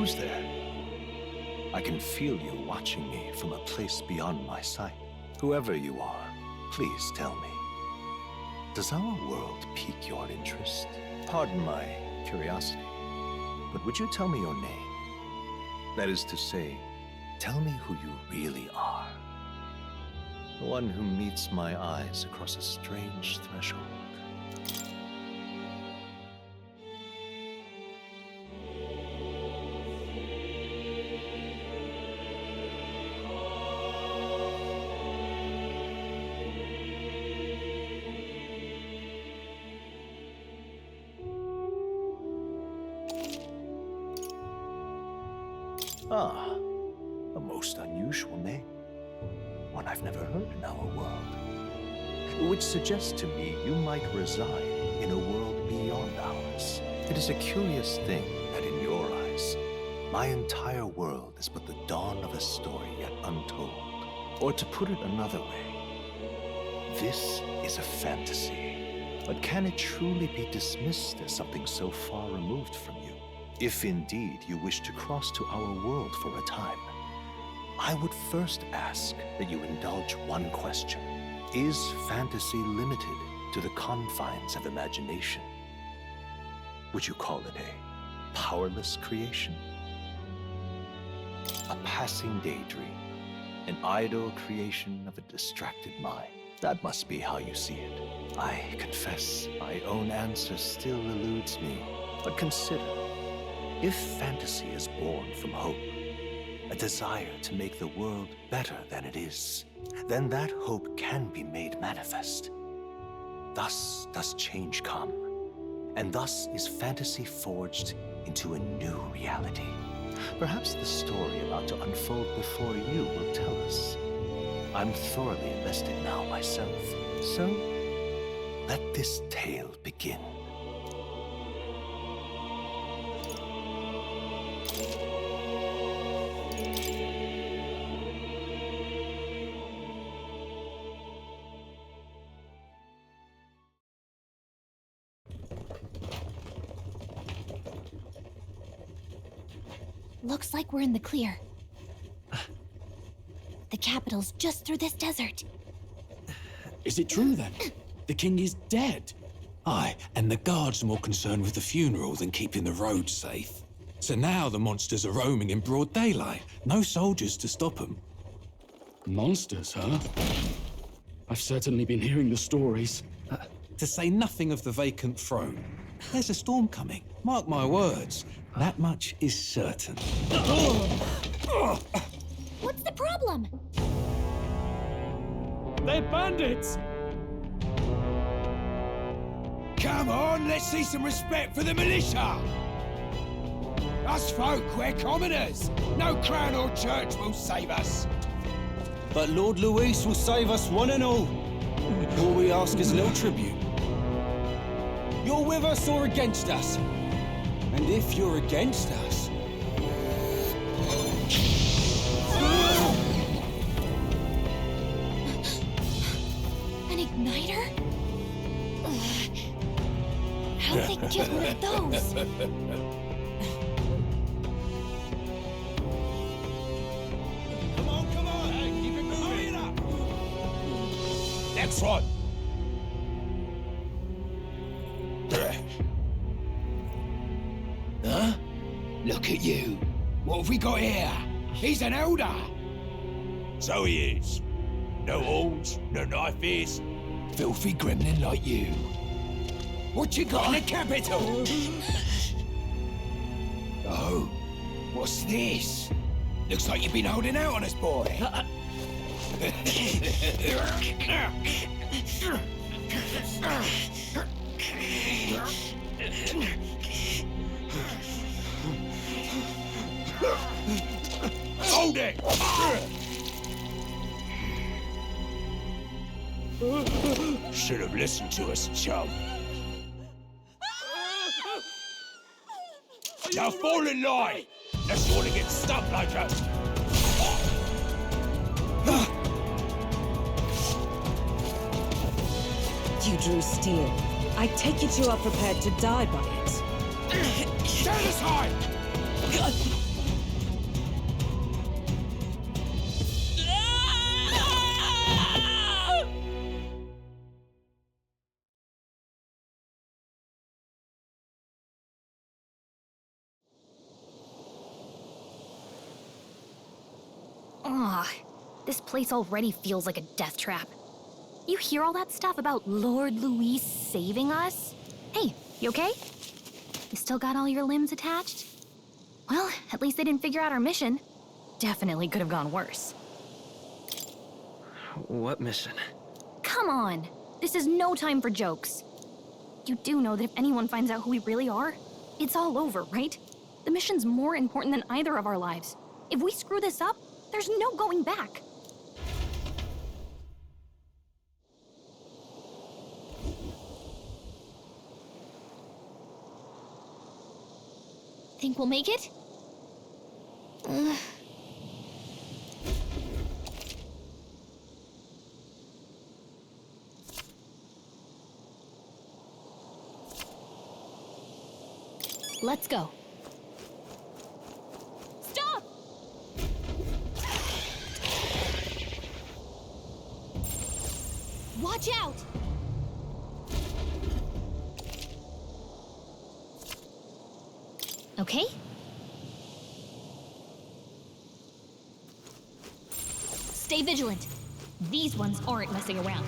Who's there? I can feel you watching me from a place beyond my sight. Whoever you are, please tell me. Does our world pique your interest? Pardon my curiosity, but would you tell me your name? That is to say, tell me who you really are. The one who meets my eyes across a strange threshold. Ah, a most unusual name. One I've never heard in our world. Which suggests to me you might reside in a world beyond ours. It is a curious thing that in your eyes, my entire world is but the dawn of a story yet untold. Or to put it another way, this is a fantasy. But can it truly be dismissed as something so far removed from you? If indeed you wish to cross to our world for a time, I would first ask that you indulge one question. Is fantasy limited to the confines of imagination? Would you call it a powerless creation? A passing daydream? An idle creation of a distracted mind? That must be how you see it. I confess, my own answer still eludes me. But consider, if fantasy is born from hope, a desire to make the world better than it is, then that hope can be made manifest. Thus does change come, and thus is fantasy forged into a new reality. Perhaps the story about to unfold before you will tell us. I'm thoroughly invested now myself, so let this tale begin. Looks like we're in the clear. The capital's just through this desert. Is it true then? The king is dead? Aye, and the guards are more concerned with the funeral than keeping the roads safe. So now the monsters are roaming in broad daylight. No soldiers to stop them. Monsters, huh? I've certainly been hearing the stories. To say nothing of the vacant throne. There's a storm coming, mark my words. That much is certain. What's the problem? They're bandits! Come on, let's see some respect for the militia! Us folk, we're commoners. No crown or church will save us. But Lord Luis will save us one and all. All we ask is little tribute. You're with us or against us? And if you're against us... An igniter? Ugh. How'd they get one of those? Come on, hey, keep it moving. Hurry it up. Next one. Huh? Look at you. What have we got here? He's an elder. So he is. No horns, no knife is. Filthy gremlin like you. What you got in the capital? Oh, what's this? Looks like you've been holding out on us, boy. Hold it! Should have listened to us, chum. Now fall in line! Unless you want to get stuck like us. You drew steel. I take it you are prepared to die by it. Stand aside! Ugh, this place already feels like a death trap. You hear all that stuff about Lord Louis saving us? Hey, you okay? You still got all your limbs attached? Well, at least they didn't figure out our mission. Definitely could have gone worse. What mission? Come on! This is no time for jokes. You do know that if anyone finds out who we really are, it's all over, right? The mission's more important than either of our lives. If we screw this up, there's no going back. Think we'll make it? Let's go. Stop! Watch out! Okay? Stay vigilant. These ones aren't messing around.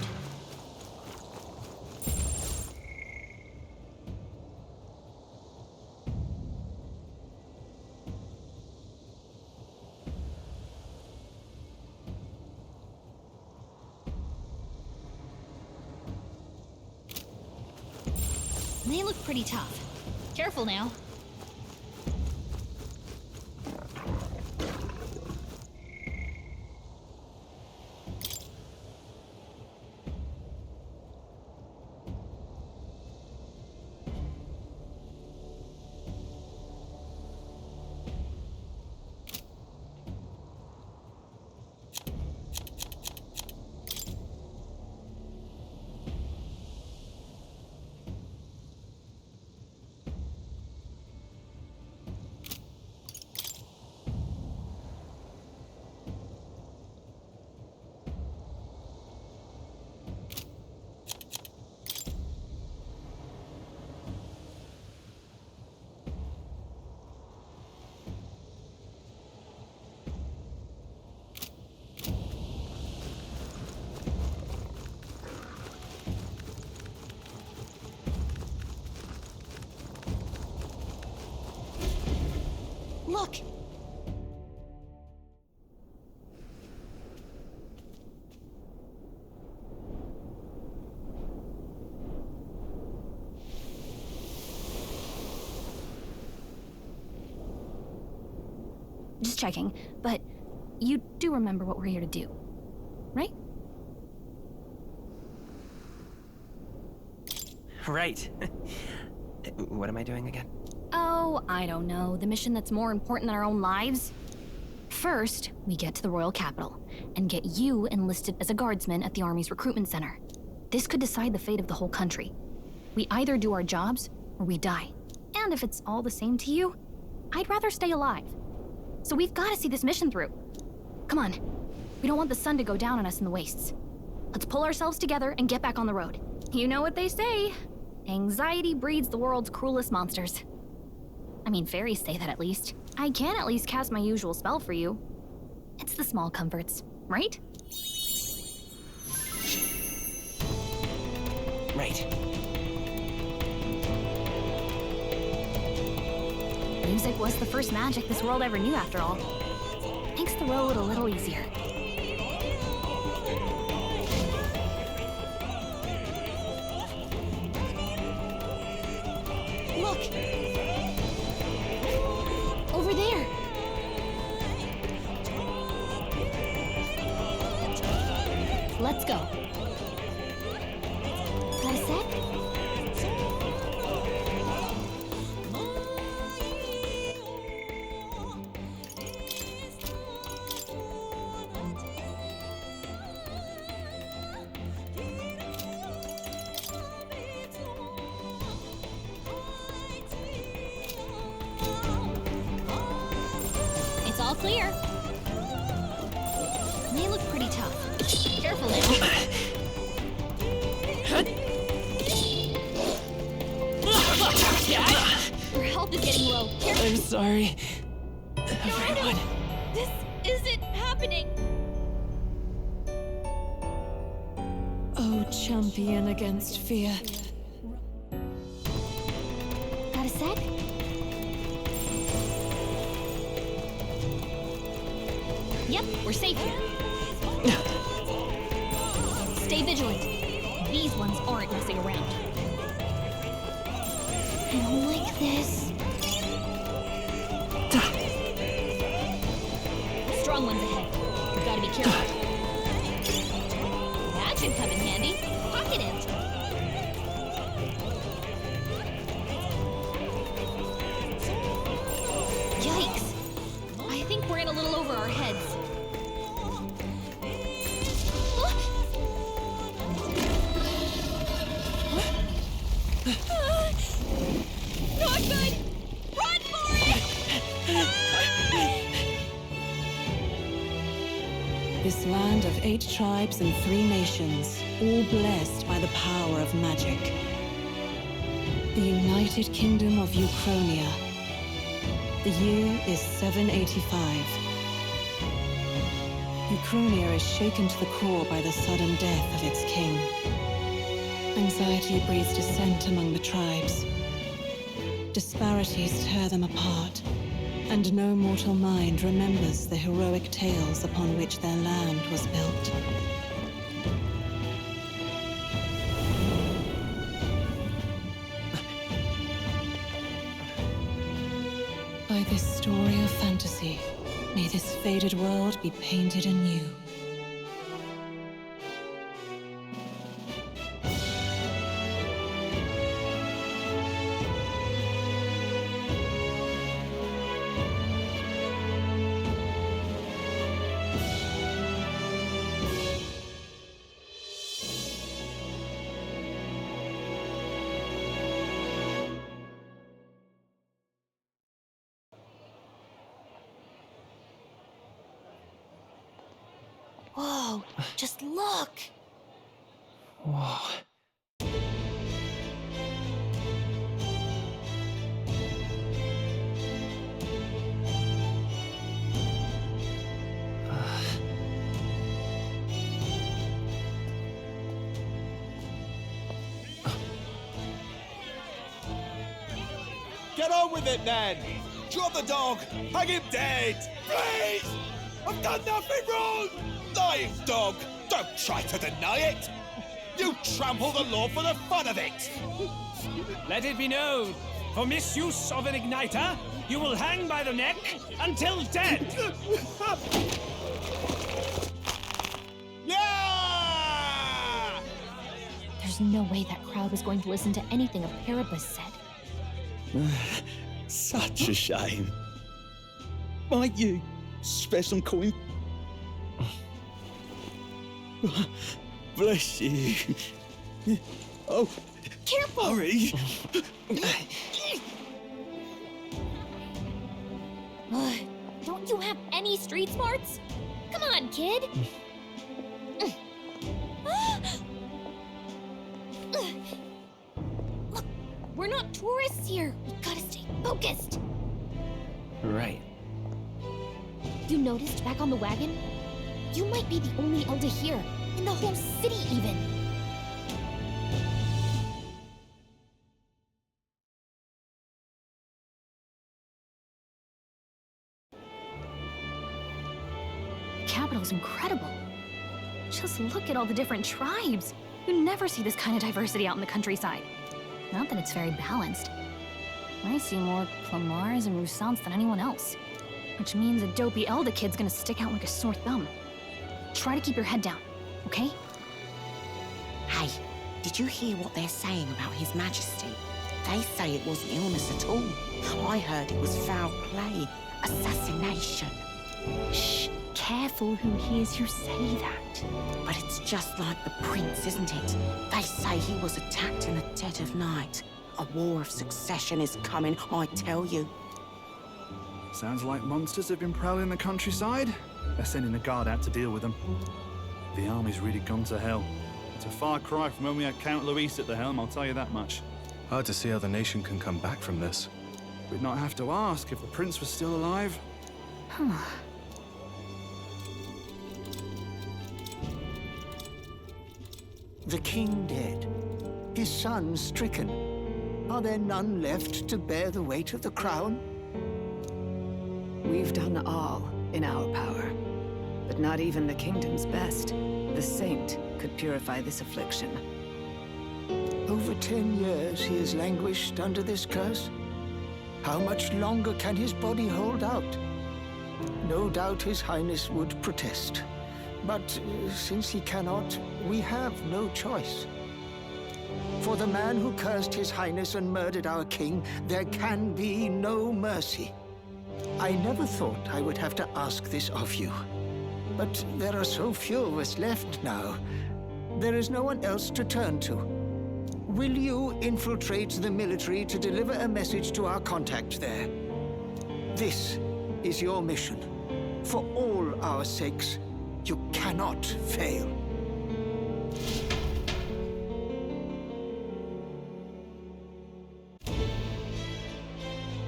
They look pretty tough. Careful now. Look! Just checking, but you do remember what we're here to do, right? Right. What am I doing again? Oh, I don't know. The mission that's more important than our own lives? First, we get to the royal capital and get you enlisted as a guardsman at the army's recruitment center. This could decide the fate of the whole country. We either do our jobs or we die. And if it's all the same to you, I'd rather stay alive. So we've got to see this mission through. Come on. We don't want the sun to go down on us in the wastes. Let's pull ourselves together and get back on the road. You know what they say. Anxiety breeds the world's cruelest monsters. I mean, fairies say that at least. I can at least cast my usual spell for you. It's the small comforts, right? Right. Music was the first magic this world ever knew, after all. Makes the road a little easier. Look! Over there! Let's go. Got a sec? It's all clear. They look pretty tough. Careful now. Your health is getting low. Careful. I'm sorry. No, no! This isn't happening! champion against fear. Got a sec? Yep, we're safe here. Stay vigilant. These ones aren't messing around. I don't like this. Strong ones ahead. We've got to be careful. That should come in handy. Pocket it. Yikes. I think we're in a little over our heads. Not good! Run for it! This land of 8 tribes and 3 nations, all blessed by the power of magic. The United Kingdom of Euchronia. The year is 785. Euchronia is shaken to the core by the sudden death of its king. Anxiety breeds dissent among the tribes. Disparities tear them apart, and no mortal mind remembers the heroic tales upon which their land was built. By this story of fantasy, may this faded world be painted anew. Whoa, just look! Whoa. Get on with it, then! Drop the dog! Hang him dead! Please! I've done nothing wrong! Lying dog! Don't try to deny it! You trample the law for the fun of it! Let it be known, for misuse of an igniter, you will hang by the neck until dead! Yeah! There's no way that crowd was going to listen to anything a Paribus said. Such a shame. Might you spare some coin? Bless you. Oh, Careful! hurry. Don't you have any street smarts? Come on, kid! Look, we're not tourists here. We gotta stay focused. Right. You noticed back on the wagon? You might be the only Elder here, in the whole city even. The capital's incredible. Just look at all the different tribes. You never see this kind of diversity out in the countryside. Not that it's very balanced. I see more Clamars and Roussants than anyone else. Which means a dopey Elder kid's gonna stick out like a sore thumb. Try to keep your head down, okay? Hey, did you hear what they're saying about His Majesty? They say it wasn't illness at all. I heard it was foul play, assassination. Shh, careful who hears you say that. But it's just like the prince, isn't it? They say he was attacked in the dead of night. A war of succession is coming, I tell you. Sounds like monsters have been prowling the countryside. They're sending a guard out to deal with them. The army's really gone to hell. It's a far cry from when we had Count Luis at the helm, I'll tell you that much. Hard to see how the nation can come back from this. We'd not have to ask if the prince was still alive. The king dead, his son stricken. Are there none left to bear the weight of the crown? We've done all in our power, but not even the kingdom's best, the saint, could purify this affliction. Over 10 years he has languished under this curse. How much longer can his body hold out? No doubt His Highness would protest. But since he cannot, we have no choice. For the man who cursed His Highness and murdered our king, there can be no mercy. I never thought I would have to ask this of you. But there are so few of us left now. There is no one else to turn to. Will you infiltrate the military to deliver a message to our contact there? This is your mission. For all our sakes, you cannot fail.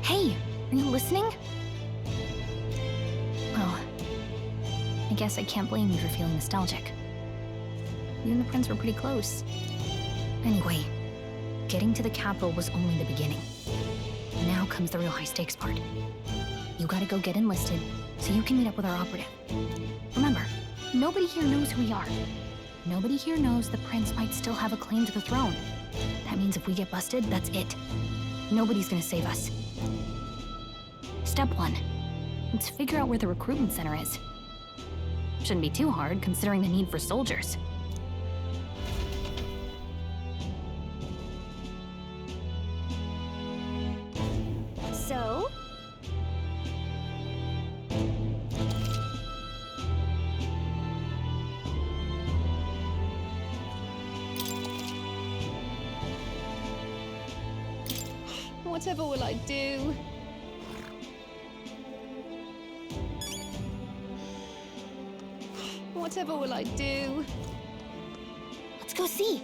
Hey, are you listening? Well, I guess I can't blame you for feeling nostalgic. You and the prince were pretty close. Anyway, getting to the capital was only the beginning. Now comes the real high-stakes part. You gotta go get enlisted, so you can meet up with our operative. Remember, nobody here knows who we are. Nobody here knows the prince might still have a claim to the throne. That means if we get busted, that's it. Nobody's gonna save us. Step 1. Let's figure out where the recruitment center is. Shouldn't be too hard, considering the need for soldiers. So? Whatever will I do? Whatever will I do? Let's go see.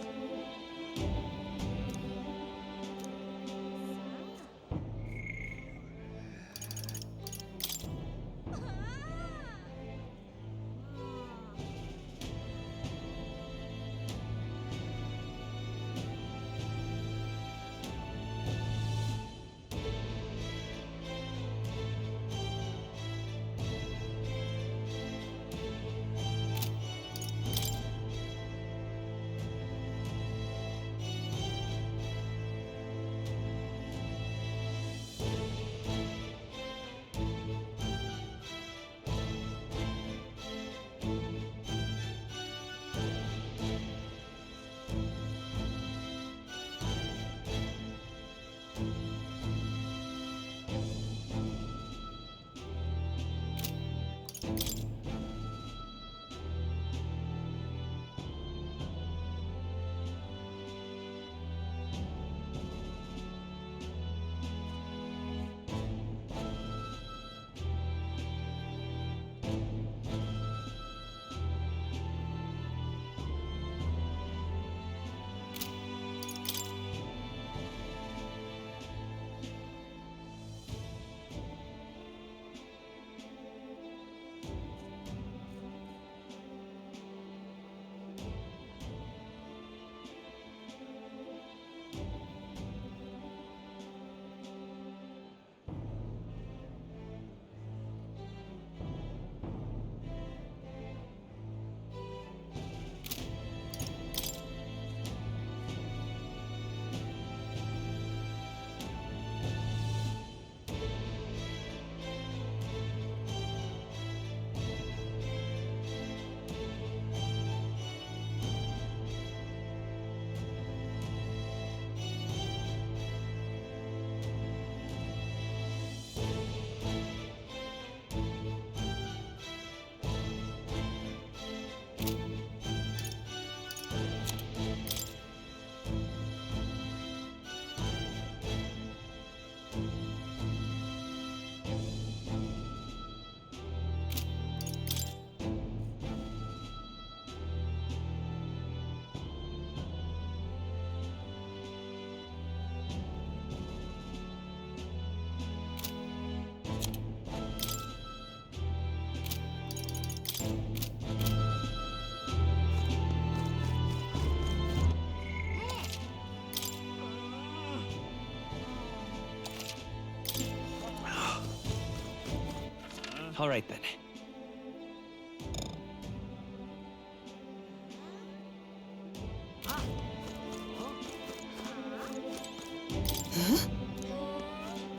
All right then. Huh?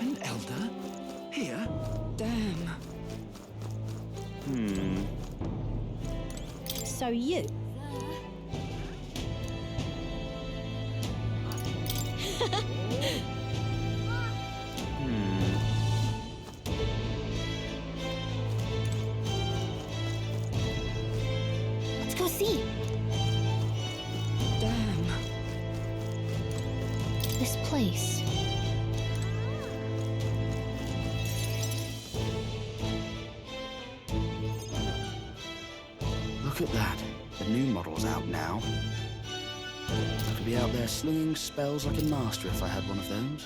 An elder? Here? Damn. So you? Let's go see. Damn. This place. Look at that. The new model's out now. I could be out there slinging spells like a master if I had one of those.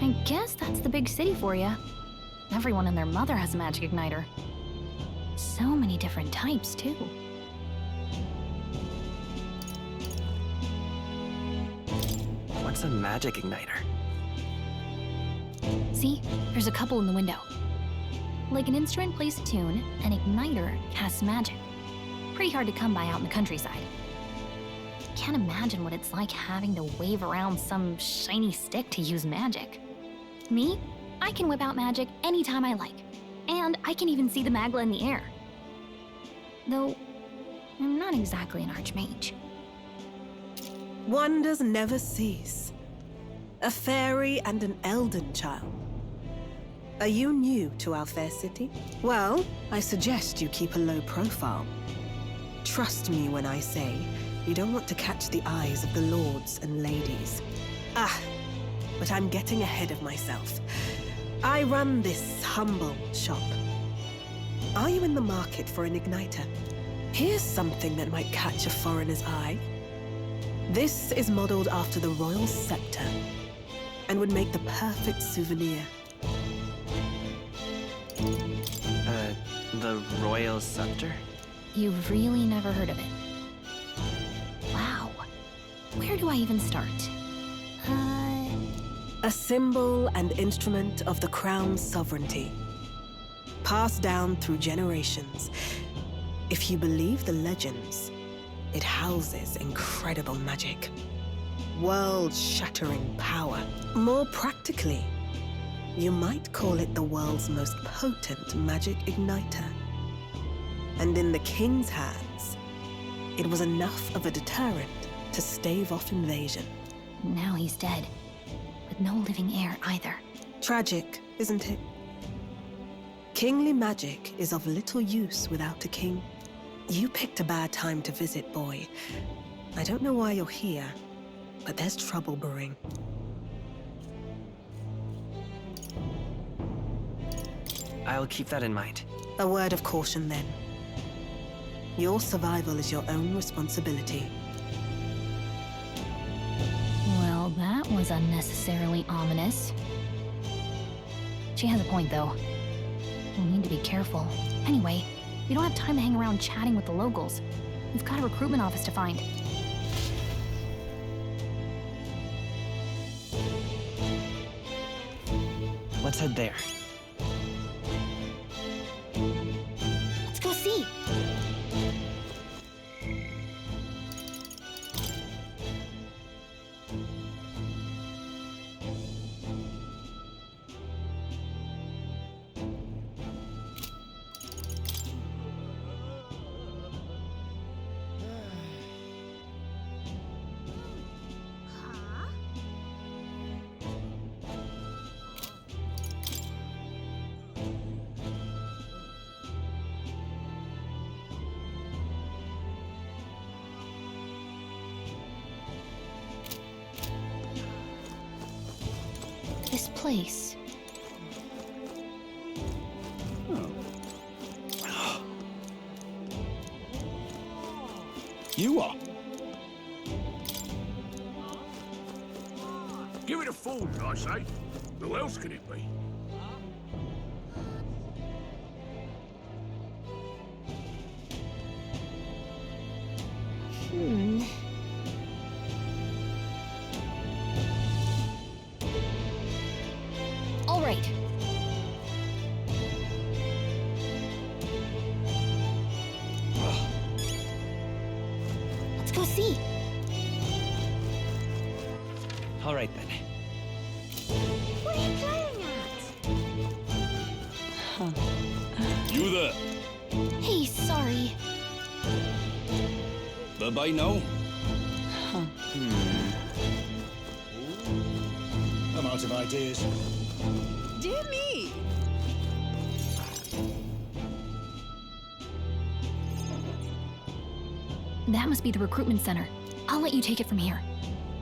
I guess that's the big city for you. Everyone and their mother has a magic igniter. So many different types, too. What's a magic igniter? See? There's a couple in the window. Like an instrument plays a tune, an igniter casts magic. Pretty hard to come by out in the countryside. Can't imagine what it's like having to wave around some shiny stick to use magic. Me? I can whip out magic anytime I like. And I can even see the magla in the air. Though, I'm not exactly an archmage. Wonders never cease. A fairy and an elden child. Are you new to our fair city? Well, I suggest you keep a low profile. Trust me when I say you don't want to catch the eyes of the lords and ladies. But I'm getting ahead of myself. I run this humble shop. Are you in the market for an igniter? Here's something that might catch a foreigner's eye. This is modeled after the royal scepter and would make the perfect souvenir. The royal scepter? You've really never heard of it. Wow. Where do I even start? A symbol and instrument of the crown's sovereignty. Passed down through generations. If you believe the legends, it houses incredible magic. World-shattering power. More practically, you might call it the world's most potent magic igniter. And in the king's hands, it was enough of a deterrent to stave off invasion. Now he's dead. With no living heir either. Tragic, isn't it? Kingly magic is of little use without a king. You picked a bad time to visit, boy. I don't know why you're here, but there's trouble brewing. I'll keep that in mind. A word of caution, then. Your survival is your own responsibility. Well, that was unnecessarily ominous. She has a point, though. We'll need to be careful. Anyway, we don't have time to hang around chatting with the locals. We've got a recruitment office to find. Let's head there. Let's go see. This place. You are? Give it a fool, I say. Who else could it be? see. All right then. What are you playing at? You there? Hey, sorry. Bye-bye now. I'm out of ideas. Dear me! That must be the recruitment center. I'll let you take it from here.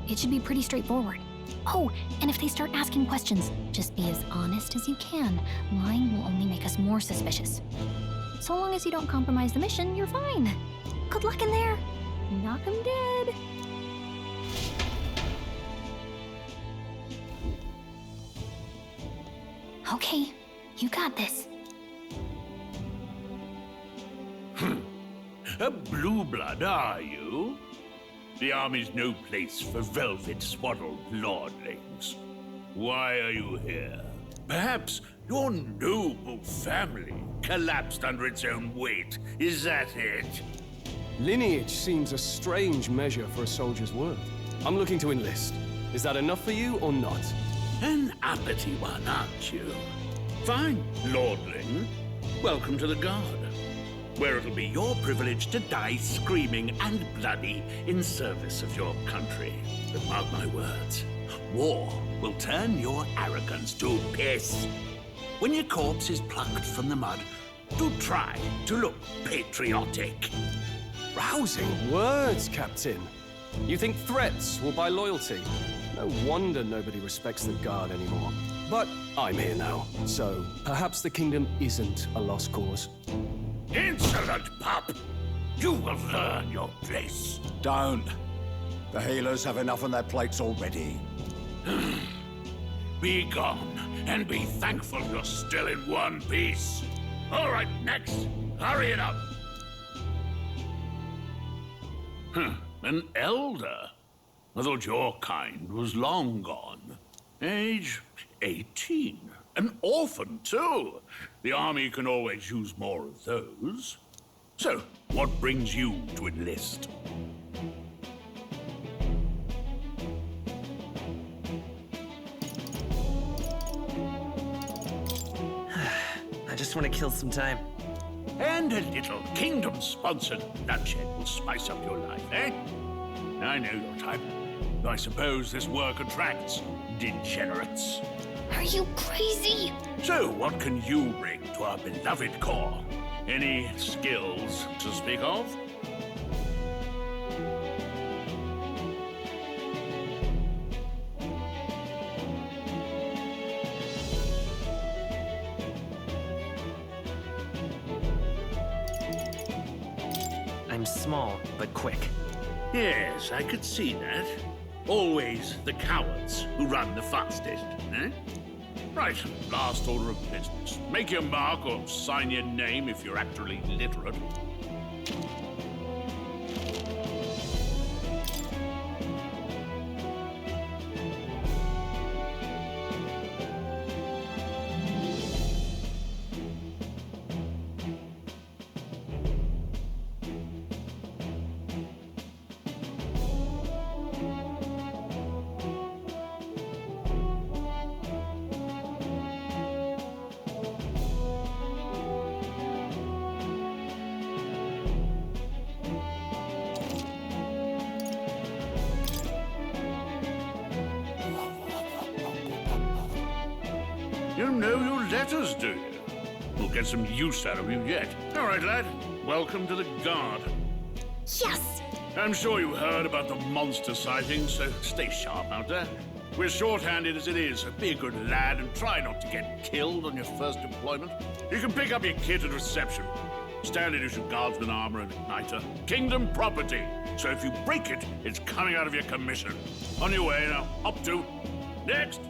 It should be pretty straightforward. Oh, and if they start asking questions, just be as honest as you can. Lying will only make us more suspicious. So long as you don't compromise the mission, you're fine. Good luck in there. Knock 'em dead. Okay, you got this. A blue blood, are you? The army's no place for velvet-swaddled lordlings. Why are you here? Perhaps your noble family collapsed under its own weight. Is that it? Lineage seems a strange measure for a soldier's worth. I'm looking to enlist. Is that enough for you or not? An uppity one, aren't you? Fine, lordling. Welcome to the Guard, where it'll be your privilege to die screaming and bloody in service of your country. But mark my words, war will turn your arrogance to piss. When your corpse is plucked from the mud, do try to look patriotic. Rousing words, Captain. You think threats will buy loyalty? No wonder nobody respects the Guard anymore. But I'm here now, so perhaps the kingdom isn't a lost cause. Insolent pup! You will learn your place. Don't. The healers have enough on their plates already. Be gone, and be thankful you're still in one piece. All right, next. Hurry it up. An elder? I thought your kind was long gone. Age 18. An orphan, too. The army can always use more of those. So, what brings you to enlist? I just want to kill some time. And a little kingdom-sponsored bloodshed will spice up your life, eh? I know your type. I suppose this work attracts degenerates. Are you crazy? So, what can you bring to our beloved corps? Any skills to speak of? I'm small, but quick. Yes, I could see that. Always the cowards who run the fastest, eh? Right, last order of business. Make your mark or sign your name if you're actually literate. You know your letters, do you? We'll get some use out of you yet. All right, lad. Welcome to the Guard. Yes! I'm sure you heard about the monster sightings, so stay sharp out there. We're short-handed as it is, so be a good lad and try not to get killed on your first deployment. You can pick up your kit at reception. Standard issue guardsman armor and igniter. Kingdom property. So if you break it, it's coming out of your commission. On your way now. Up to. Next.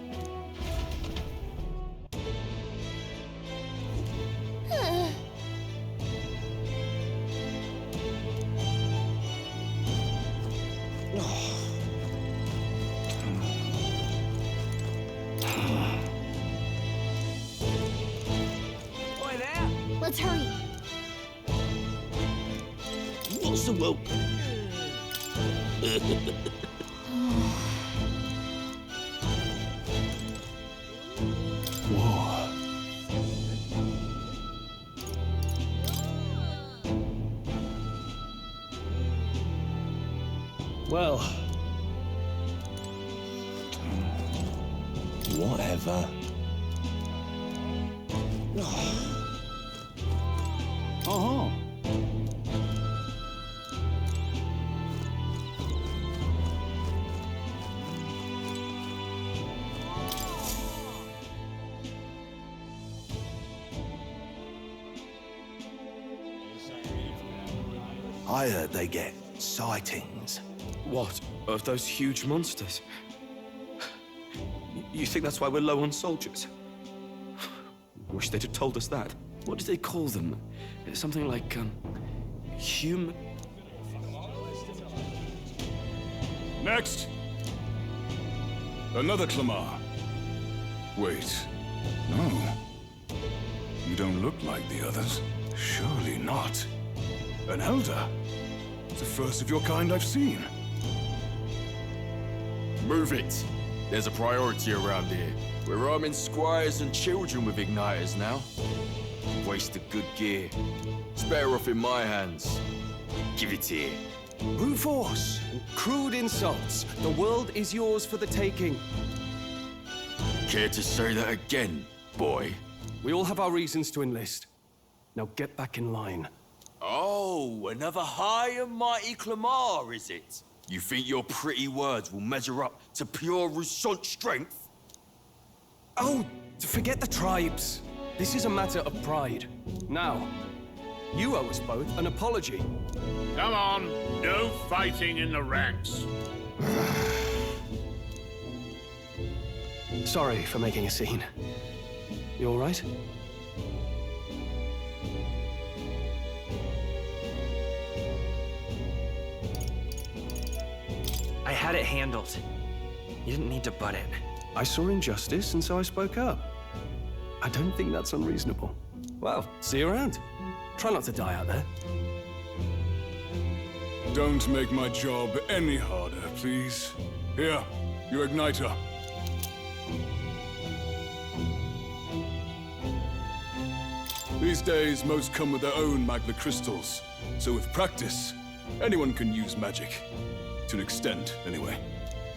Let's hurry. What's the welcome? Whoa. Well, whatever. Uh-huh. I heard they get sightings. what? Of those huge monsters? You think that's why we're low on soldiers? Wish they'd have told us that. What did they call them? Something like, human... Next! Another Clamar. Wait, no. You don't look like the others. Surely not. An elder? It's the first of your kind I've seen. Move it. There's a priority around here. We're arming squires and children with igniters now. Waste of good gear. It's better off in my hands. Give it here. Brute force! Crude insults! The world is yours for the taking. Care to say that again, boy? We all have our reasons to enlist. Now get back in line. Oh, another high and mighty Clamar, is it? You think your pretty words will measure up to pure Roussant strength? Oh, forget the tribes. This is a matter of pride. Now, you owe us both an apology. Come on, no fighting in the ranks. Sorry for making a scene. You all right? I had it handled. You didn't need to butt in. I saw injustice, and so I spoke up. I don't think that's unreasonable. Well, see you around. Try not to die out there. Don't make my job any harder, please. Here, your igniter. These days, most come with their own magna crystals. So with practice, anyone can use magic. To an extent, anyway.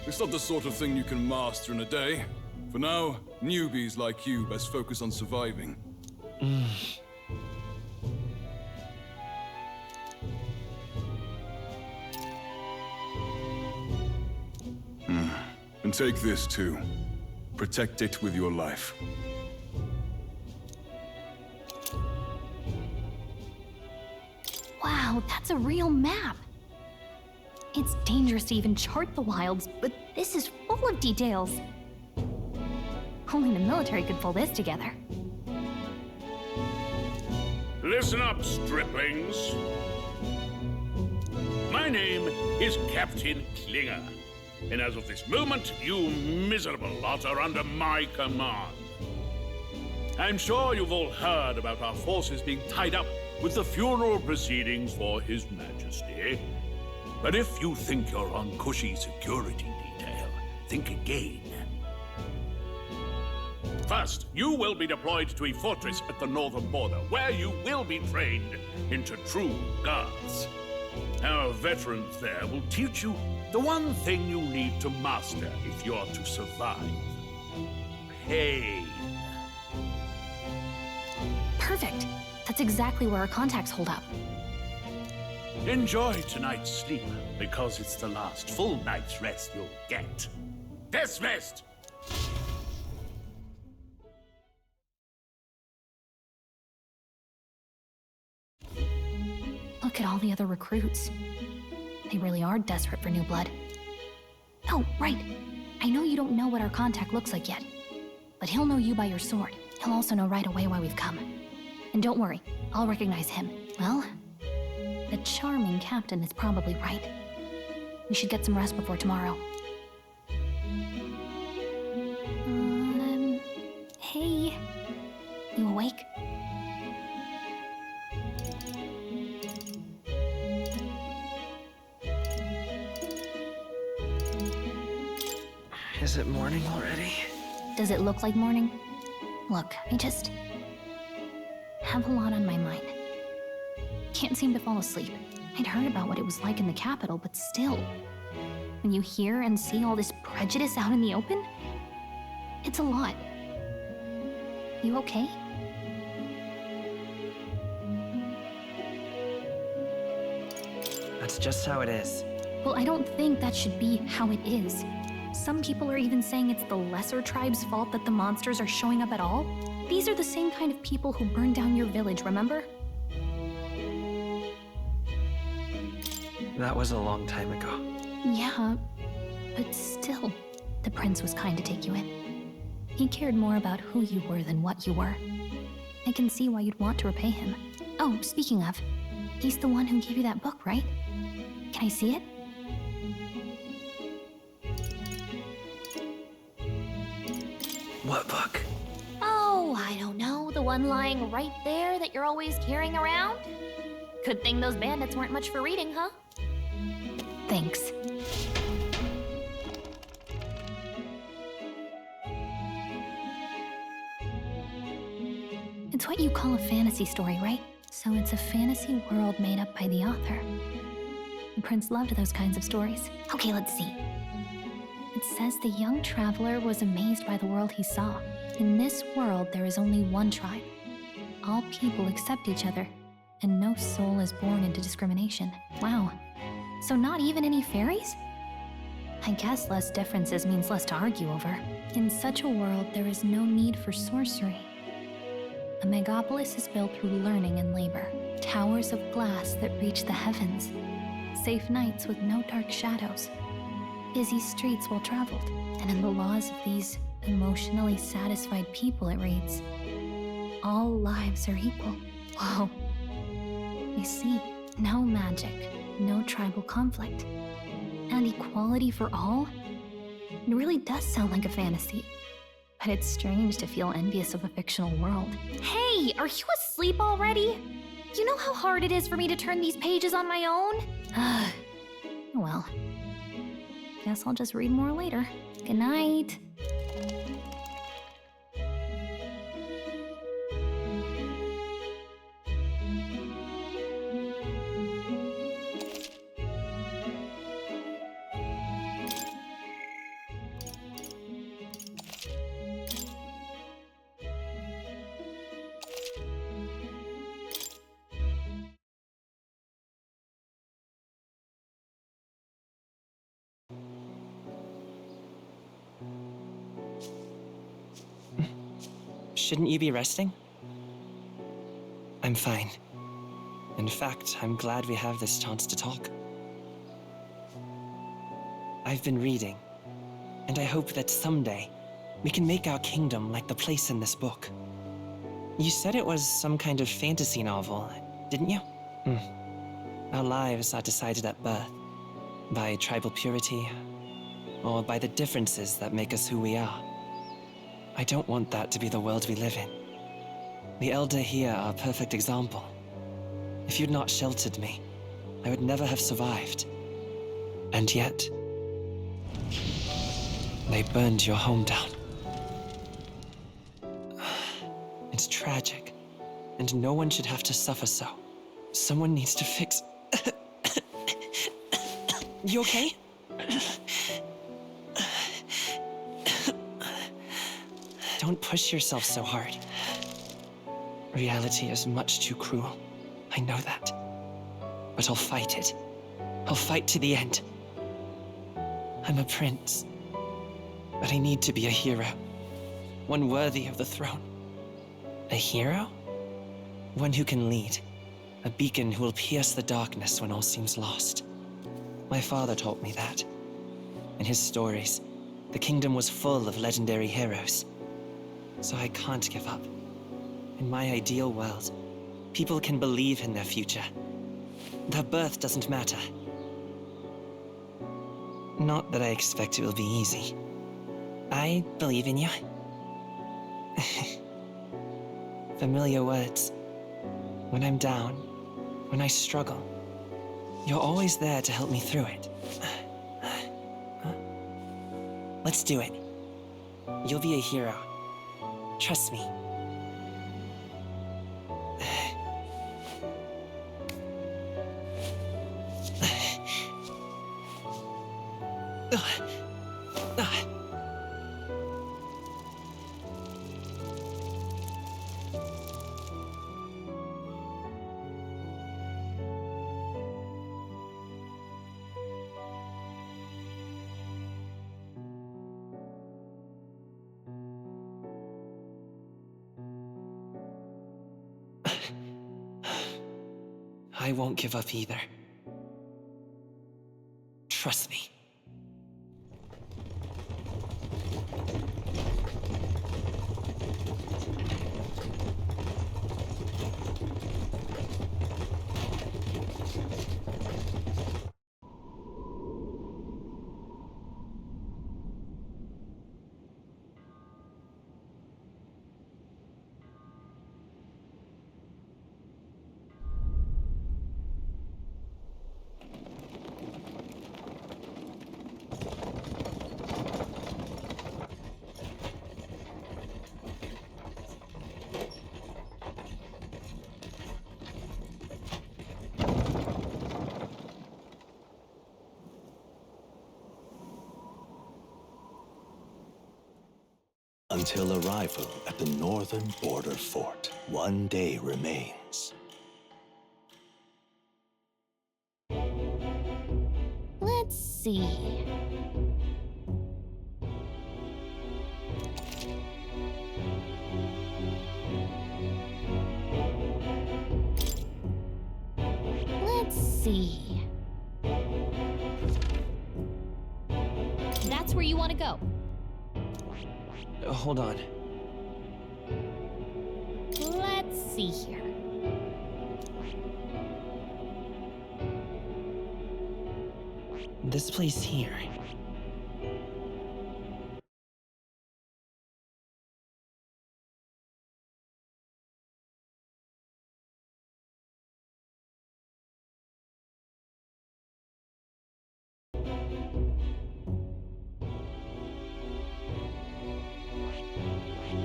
It's not the sort of thing you can master in a day. For now, newbies like you best focus on surviving. And take this too. Protect it with your life. Wow, that's a real map. It's dangerous to even chart the wilds, but this is full of details. Only the military could pull this together. Listen up, striplings. My name is Captain Klinger, and as of this moment, you miserable lot are under my command. I'm sure you've all heard about our forces being tied up with the funeral proceedings for His Majesty. But if you think you're on cushy security detail, think again. First, you will be deployed to a fortress at the northern border, where you will be trained into true guards. Our veterans there will teach you the one thing you need to master if you're to survive. Pain. Perfect. That's exactly where our contacts hold up. Enjoy tonight's sleep, because it's the last full night's rest you'll get. Dismissed! Look at all the other recruits. They really are desperate for new blood. Oh, right. I know you don't know what our contact looks like yet, but he'll know you by your sword. He'll also know right away why we've come. And don't worry, I'll recognize him. Well, the charming captain is probably right. We should get some rest before tomorrow. Hey. You awake? Is it morning already? Does it look like morning? Look, I just have a lot on my mind. Can't seem to fall asleep. I'd heard about what it was like in the capital, but still. When you hear and see all this prejudice out in the open, it's a lot. You okay? That's just how it is. Well, I don't think that should be how it is. Some people are even saying it's the lesser tribe's fault that the monsters are showing up at all. These are the same kind of people who burned down your village, remember? That was a long time ago. Yeah, but still, the prince was kind to take you in. He cared more about who you were than what you were. I can see why you'd want to repay him. Oh, speaking of, he's the one who gave you that book, right? Can I see it? What book? Oh, I don't know. The one lying right there that you're always carrying around? Good thing those bandits weren't much for reading, huh? Thanks. It's what you call a fantasy story, right? So it's a fantasy world made up by the author. The prince loved those kinds of stories. Okay, let's see. It says the young traveler was amazed by the world he saw. In this world, there is only one tribe. All people accept each other, and no soul is born into discrimination. Wow. So not even any fairies? I guess less differences means less to argue over. In such a world, there is no need for sorcery. A megapolis is built through learning and labor. Towers of glass that reach the heavens. Safe nights with no dark shadows. Busy streets well traveled. And in the laws of these emotionally satisfied people, it reads, all lives are equal. Whoa. You see, no magic, no tribal conflict, and equality for all? It really does sound like a fantasy. But it's strange to feel envious of a fictional world. Hey, are you asleep already? You know how hard it is for me to turn these pages on my own? Well, guess I'll just read more later. Good night. Shouldn't you be resting? I'm fine. In fact, I'm glad we have this chance to talk. I've been reading, and I hope that someday we can make our kingdom like the place in this book. You said it was some kind of fantasy novel, didn't you? Our lives are decided at birth, by tribal purity, or by the differences that make us who we are. I don't want that to be the world we live in. The Elder here are a perfect example. If you'd not sheltered me, I would never have survived. And yet, they burned your home down. It's tragic, and no one should have to suffer so. Someone needs to fix... You okay? Don't push yourself so hard. Reality is much too cruel. I know that. But I'll fight it. I'll fight to the end. I'm a prince. But I need to be a hero. One worthy of the throne. A hero? One who can lead. A beacon who will pierce the darkness when all seems lost. My father taught me that. In his stories, the kingdom was full of legendary heroes. So I can't give up. In my ideal world, people can believe in their future. Their birth doesn't matter. Not that I expect it will be easy. I believe in you. Familiar words. When I'm down, when I struggle, you're always there to help me through it. Let's do it. You'll be a hero. Trust me. I won't give up either. Trust me. Until arrival at the northern border fort, one day remains. Let's see. Let's see. That's where you want to go. Hold on. Let's see here. This place here.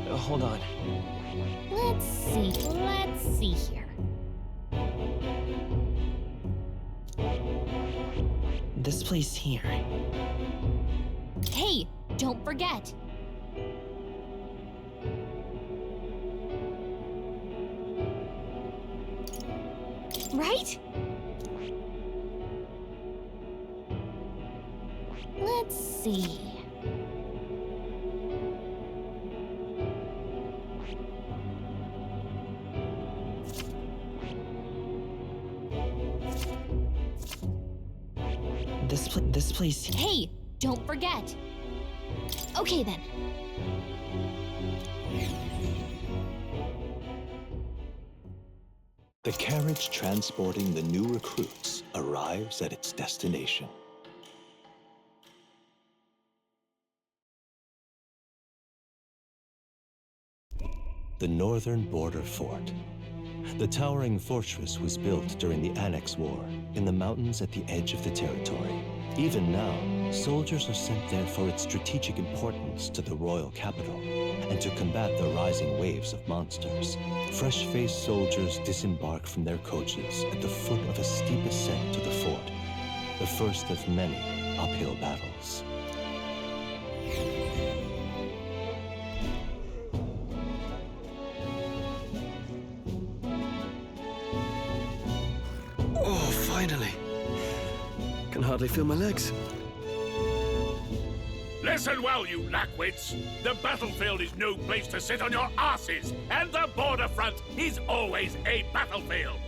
Hold on. Let's see here. This place here. Hey, don't forget. Right? Let's see. This place. Hey, don't forget. Okay then. The carriage transporting the new recruits arrives at its destination. The northern border fort. The towering fortress was built during the Annex War in the mountains at the edge of the territory. Even now, soldiers are sent there for its strategic importance to the royal capital and to combat the rising waves of monsters. Fresh-faced soldiers disembark from their coaches at the foot of a steep ascent to the fort, the first of many uphill battles. Oh, finally. Can hardly feel my legs. Listen well, you lackwits. The battlefield is no place to sit on your asses, and the border front is always a battlefield.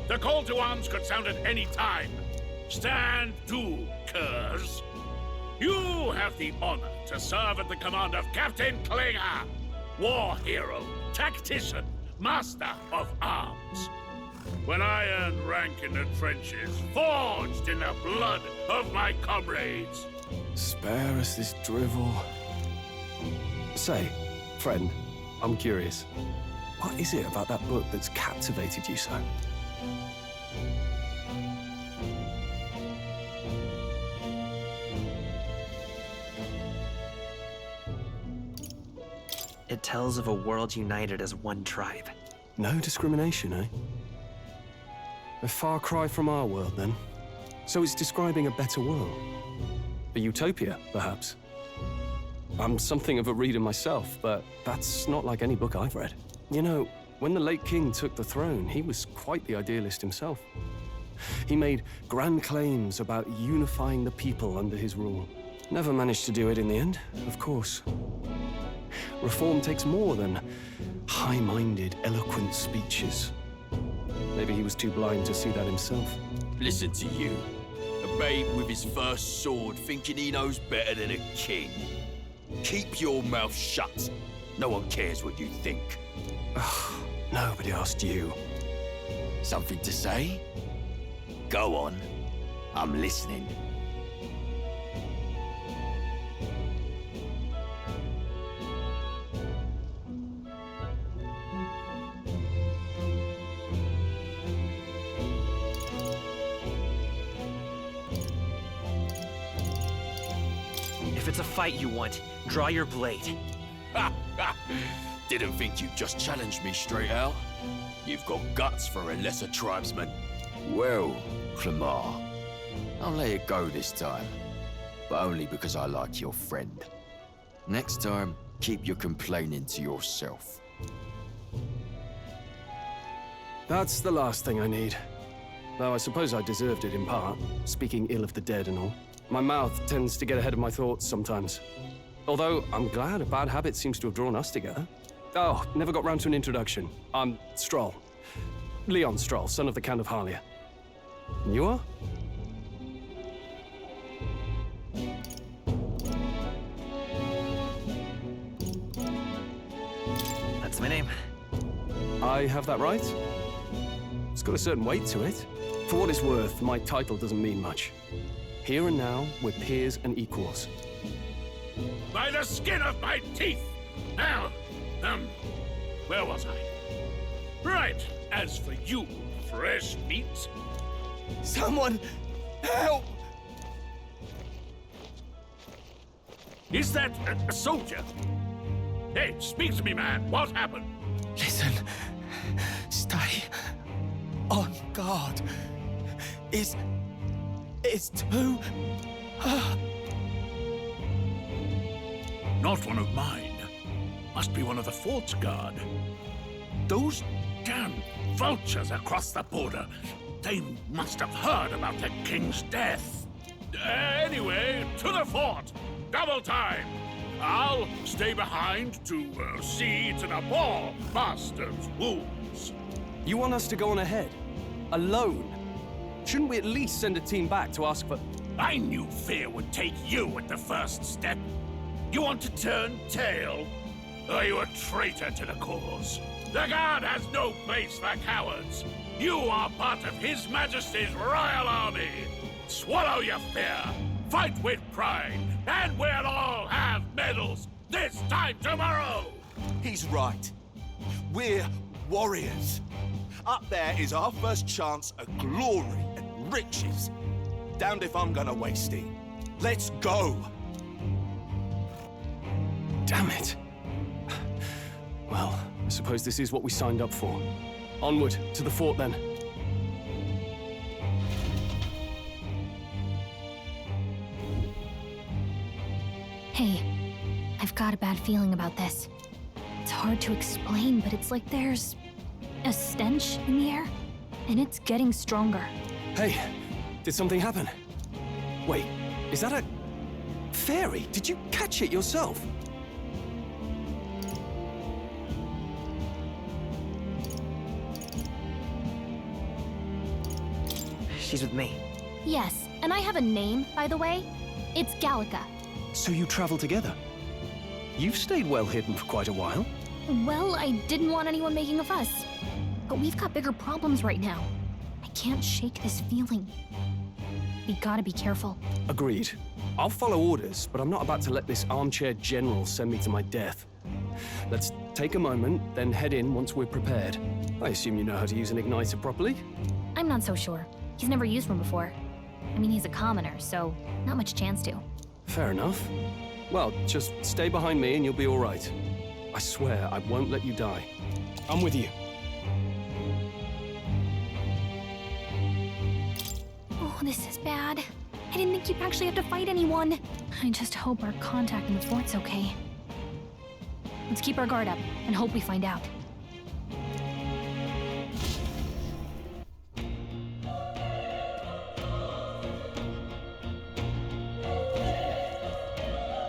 The call to arms could sound at any time. Stand to, curs. You have the honor to serve at the command of Captain Klinger, war hero, tactician, master of arms. When I earned rank in the trenches, forged in the blood of my comrades. Spare us this drivel. Say, friend, I'm curious. What is it about that book that's captivated you so? It tells of a world united as one tribe. No discrimination, eh? A far cry from our world, then. So it's describing a better world. A utopia, perhaps. I'm something of a reader myself, but that's not like any book I've read. You know, when the late king took the throne, he was quite the idealist himself. He made grand claims about unifying the people under his rule. Never managed to do it in the end, of course. Reform takes more than high-minded, eloquent speeches. Maybe he was too blind to see that himself. Listen to you. A babe with his first sword thinking he knows better than a king. Keep your mouth shut. No one cares what you think. Nobody asked you. Something to say? Go on. I'm listening. If it's a fight you want, draw your blade. Didn't think you'd just challenge me straight out. You've got guts for a lesser tribesman. Well, Clemar, I'll let it go this time. But only because I like your friend. Next time, keep your complaining to yourself. That's the last thing I need. Though I suppose I deserved it in part, speaking ill of the dead and all. My mouth tends to get ahead of my thoughts sometimes. Although, I'm glad a bad habit seems to have drawn us together. Oh, never got round to an introduction. I'm Stroll. Leon Stroll, son of the Count of Harlia. And you are? That's my name. I have that right? It's got a certain weight to it. For what it's worth, my title doesn't mean much. Here and now, we're peers and equals. By the skin of my teeth! Now, where was I? Right, as for you, fresh meat. Someone, help! Is that a soldier? Hey, speak to me, man. What happened? Listen. Stay on guard. It's too... Not one of mine. Must be one of the fort's guard. Those damn vultures across the border. They must have heard about the king's death. Anyway, to the fort. Double time. I'll stay behind to see to the poor master's wounds. You want us to go on ahead? Alone? Shouldn't we at least send a team back to ask for... I knew fear would take you at the first step. You want to turn tail? Are you a traitor to the cause? The Guard has no place for cowards. You are part of His Majesty's Royal Army. Swallow your fear. Fight with pride. And we'll all have medals this time tomorrow. He's right. We're warriors. Up there is our first chance at glory and riches. Damned if I'm gonna waste it. Let's go! Damn it. Well, I suppose this is what we signed up for. Onward, to the fort then. Hey, I've got a bad feeling about this. It's hard to explain, but it's like there's a stench in the air, and it's getting stronger. Hey, did something happen? Wait, is that a fairy? Did you catch it yourself? She's with me. Yes, and I have a name, by the way. It's Gallica. So you travel together? You've stayed well hidden for quite a while. Well, I didn't want anyone making a fuss. But we've got bigger problems right now. I can't shake this feeling. We gotta be careful. Agreed. I'll follow orders, but I'm not about to let this armchair general send me to my death. Let's take a moment, then head in once we're prepared. I assume you know how to use an igniter properly? I'm not so sure. He's never used one before. I mean, he's a commoner, so not much chance to. Fair enough. Well, just stay behind me and you'll be all right. I swear I won't let you die. I'm with you. Oh, this is bad. I didn't think you'd actually have to fight anyone. I just hope our contact in the fort's okay. Let's keep our guard up and hope we find out.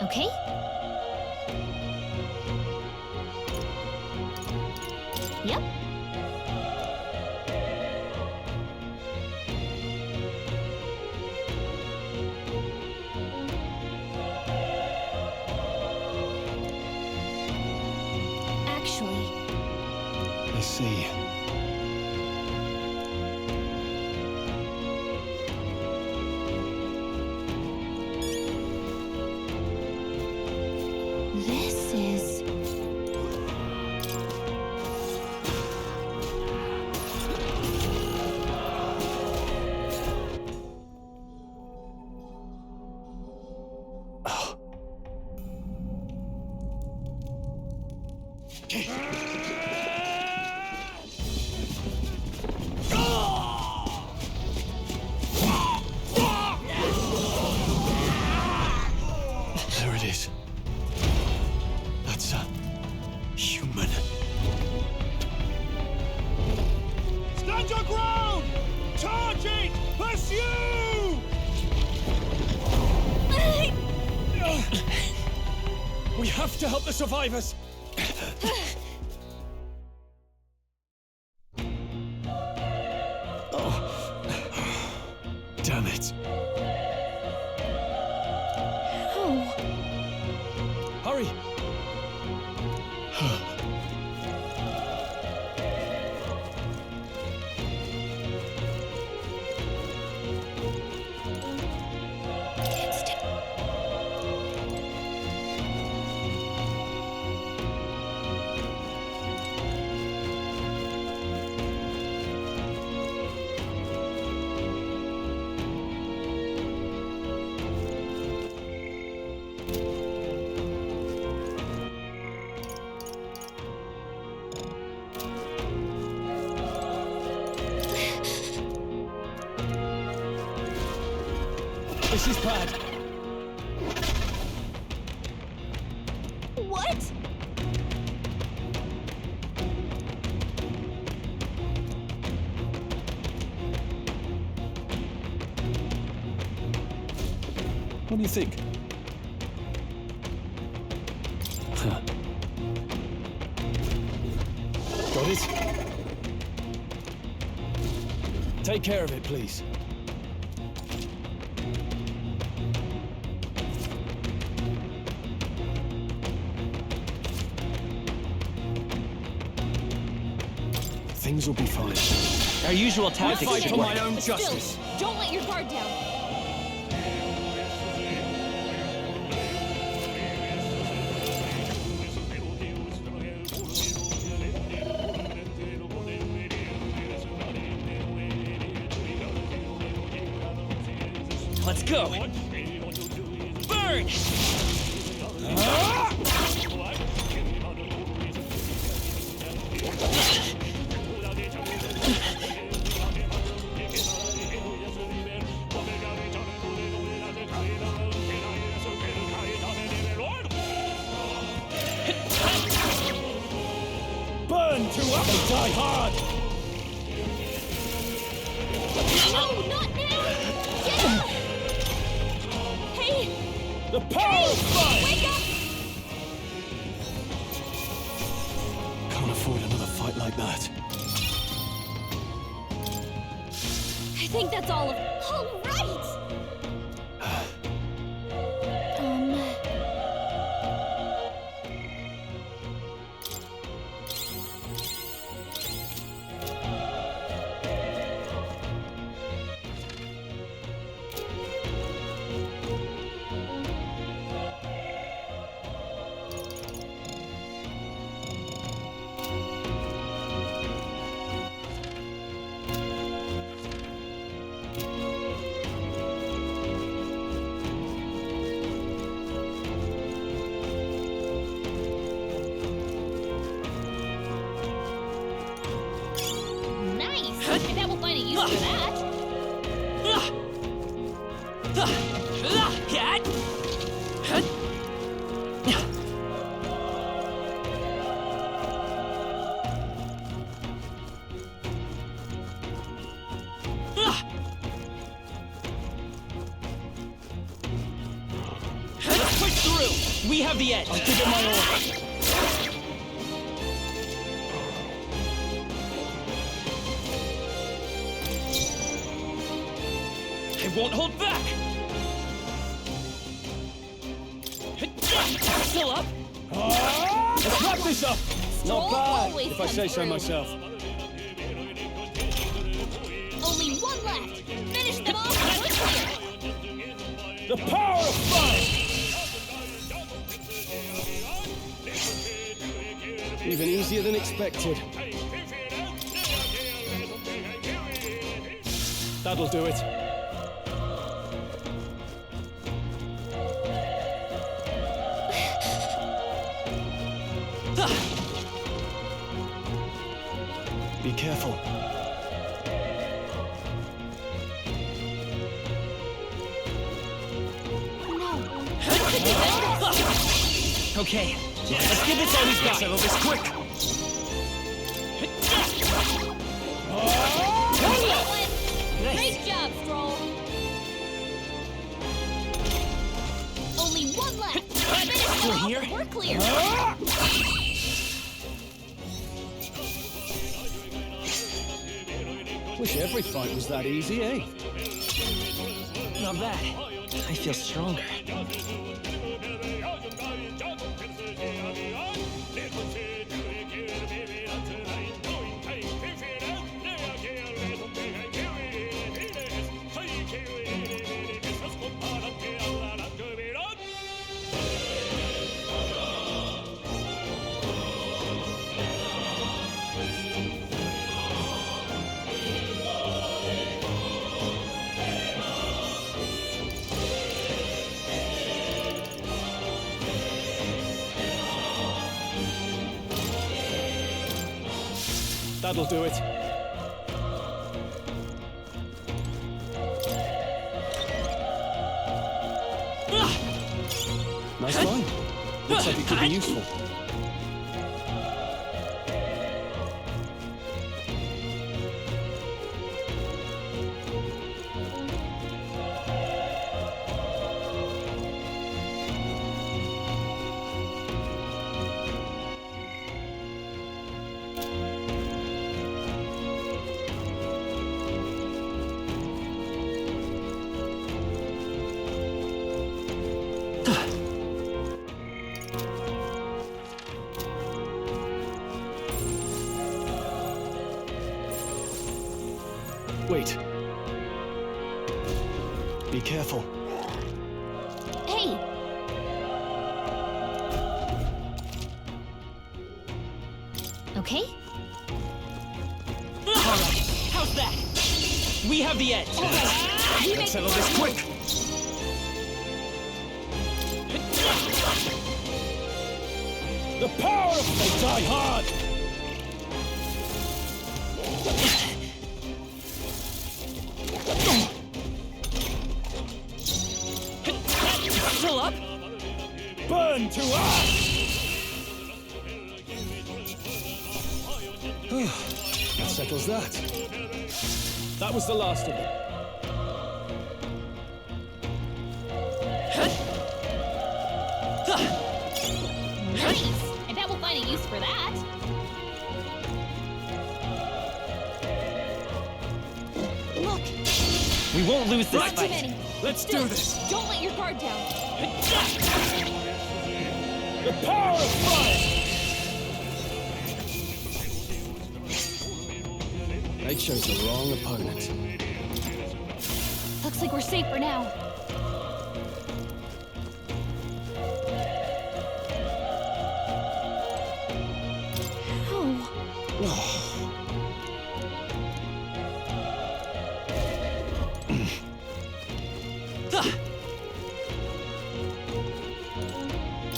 Okay? Yep. Actually, I see. this is... There it is. That's a human. Stand your ground! Charge it! Pursue! We have to help the survivors! Damn it. Oh. Hurry! This is bad. What? What do you think? Huh. Got it? Take care of it, please. Things will be fine. Our usual tactics I fight should for work. my own Still, justice. don't let your guard down. Let's go. Burn! Burn to up and die hard! No, not now! Get up! Hey! The power of fire! Wake up! Can't afford another fight like that. I think that's all of... All right! Let's push through! We have the edge! I'll give it my all. I won't hold back! Still up? Let's wrap this up! Not bad, always if I say so comes myself. Only one left. Finish them off. We're clear. The power of fire! Even easier than expected. That'll do it. Be careful. Okay, let's give this all we've got. Settle this quick. Great job, Stroll. Only one left. Finish them We're off. here? We're clear. Wish every fight was that easy, eh? Not bad. I feel stronger. That'll do it. Nice line. Looks like it could be useful. Wait. Be careful. Hey! Okay? Alright, how's that? We have the edge. Let's settle this quick. The power of they die hard! Still up? Burn to ash! That settles that. That was the last of them. Nice! I bet we'll find a use for that. Look! We won't lose this Not too fight. many. Let's Still, do this. Don't let your guard down. The power of fire! They chose the wrong opponent. Looks like we're safe for now.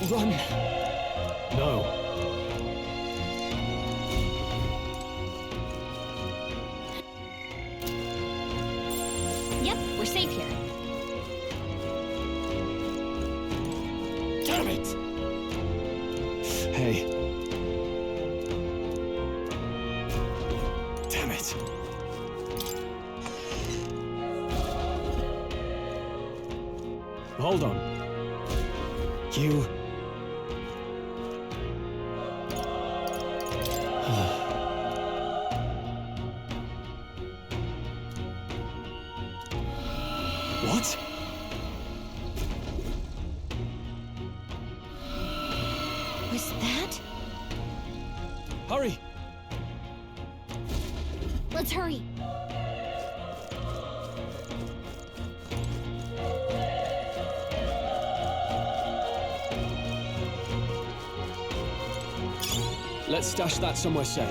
Run! No. Yep, we're safe here. it! Hey. Damn it. Hold on. You... What? Was that? Hurry! Let's hurry. Let's stash that somewhere safe.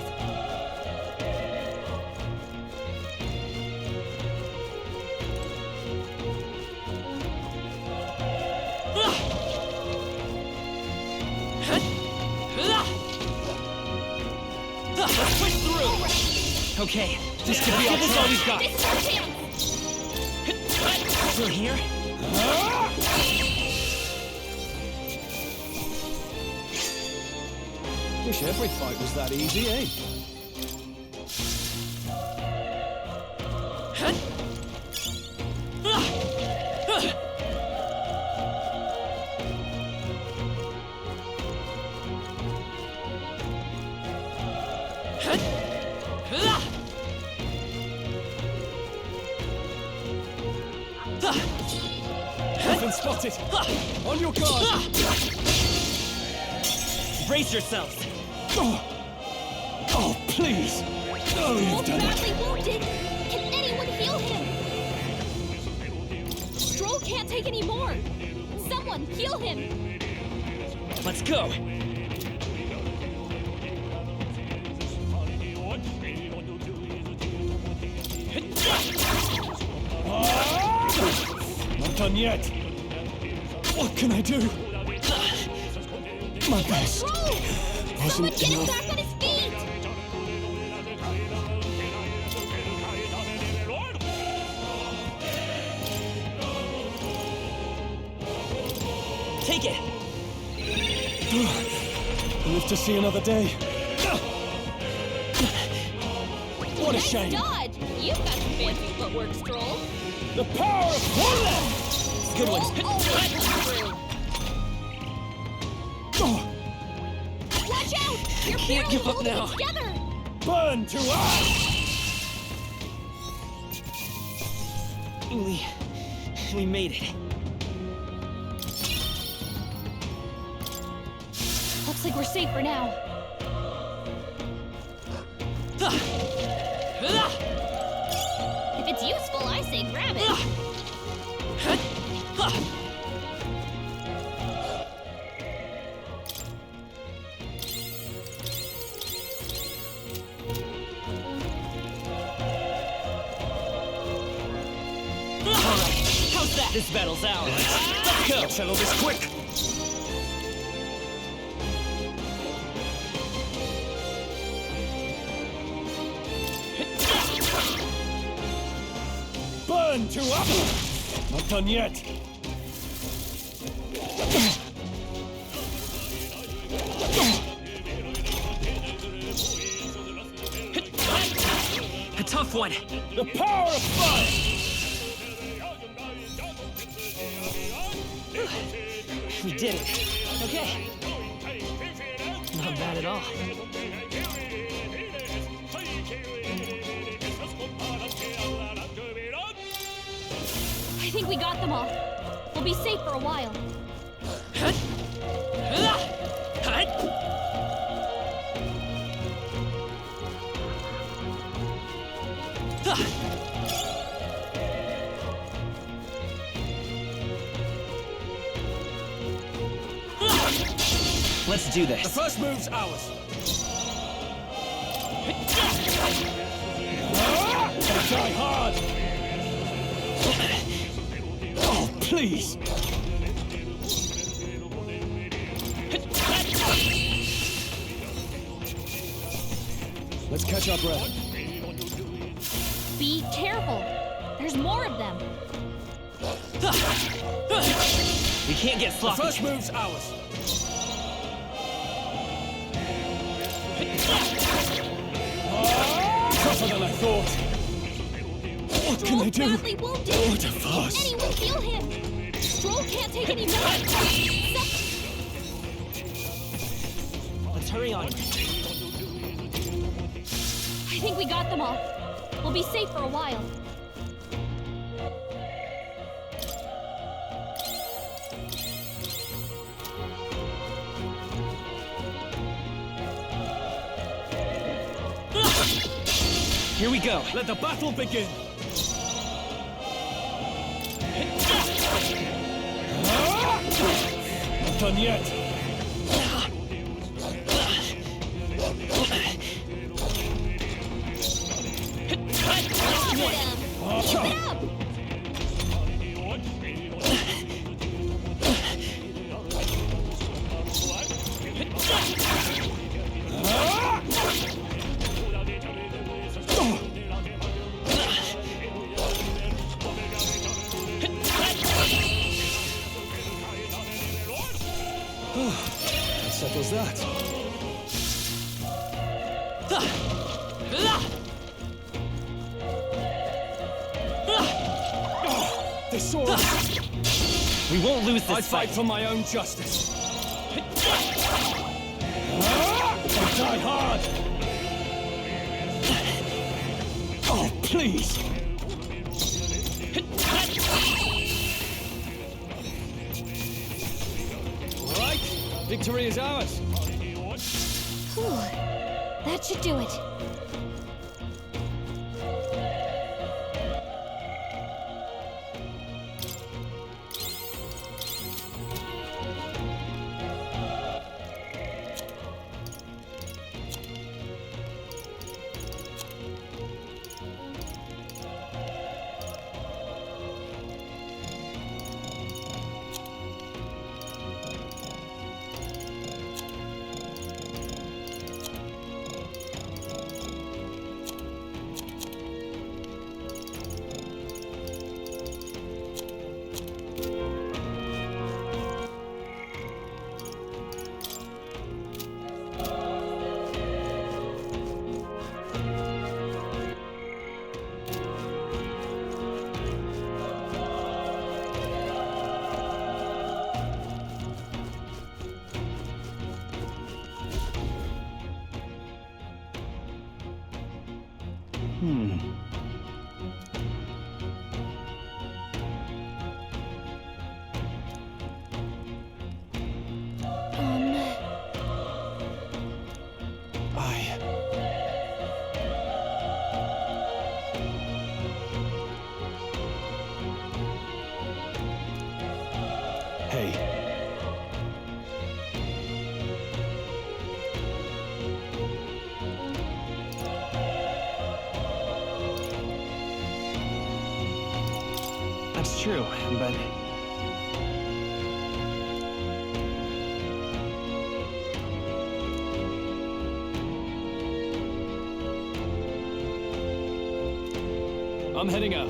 Let's push through! Okay, This could be all we've got! This is our chance! through here? Wish every fight was that easy, eh? Been spotted! On your guard! Brace yourselves! Oh, please! Oh, you've done it! Badly wounded! Can anyone heal him? Stroll can't take any more! Someone heal him! Let's go! Not done yet! What can I do? My best Stroll! Someone wasn't get him enough. back on his feet! Take it! I'll live to see another day. What a Nice shame! dodge! You've got some fancy footwork, Stroll. The power of Portland! Good one. Always comes through. Watch out! You're Can't barely give up holding now. it together! Burn to ash! We made it. Looks like we're safe for now. If it's useful, I say grab it. How's that? This battle's ours. Let's go! Let's settle this quick! Burn to up! Not done yet! A tough one. The power of fire! We did it. Okay. Not bad at all. I think we got them all. We'll be safe for a while. Let's do this. The first move's ours. Die hard! Oh, please! Let's catch our breath. Be careful. There's more of them. We can't get The sloppy. first move's ours. tougher than I thought. What can I do? Badly wounded. What a farce. Can anyone feel him? Stroll can't take any more. Let's hurry on. I think we got them all. We'll be safe for a while. Here we go. Let the battle begin. Not done yet. Keep it up! That settles that. They saw us. We won't lose this I fight for my own justice. I die hard. Oh, please. All right, victory is ours. Whew. That should do it. Hey. That's true, but... I'm heading out.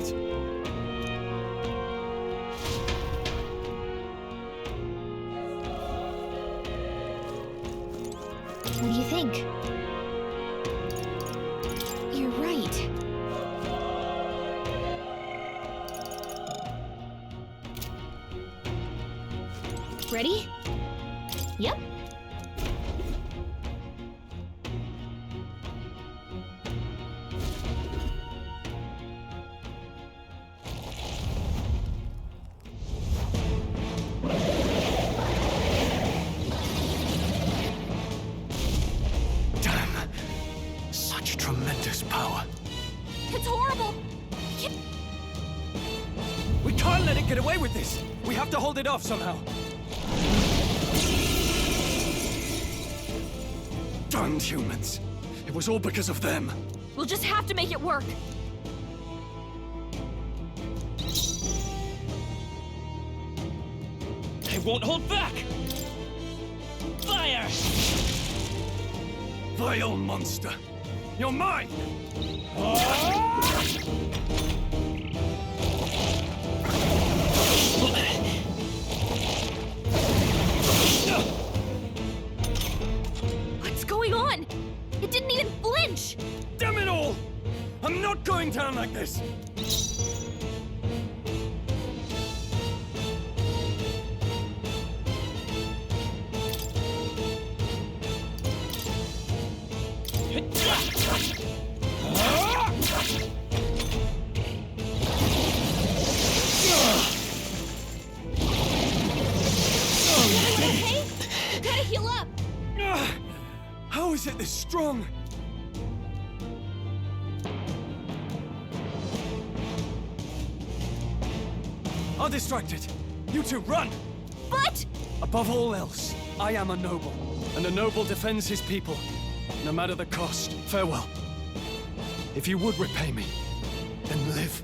What do you think? You're right. Ready? Yep. Tremendous power. It's horrible! We can't let it get away with this! We have to hold it off somehow. Damned humans. It was all because of them. We'll just have to make it work. They won't hold back! Fire! Vile monster! You're mine! What's going on? It didn't even flinch! Damn it all! this! Okay? You gotta heal up! How is it this strong? I'll distract it. You two, run! But... Above all else, I am a noble, and a noble defends his people, no matter the cost. Farewell. If you would repay me, then live.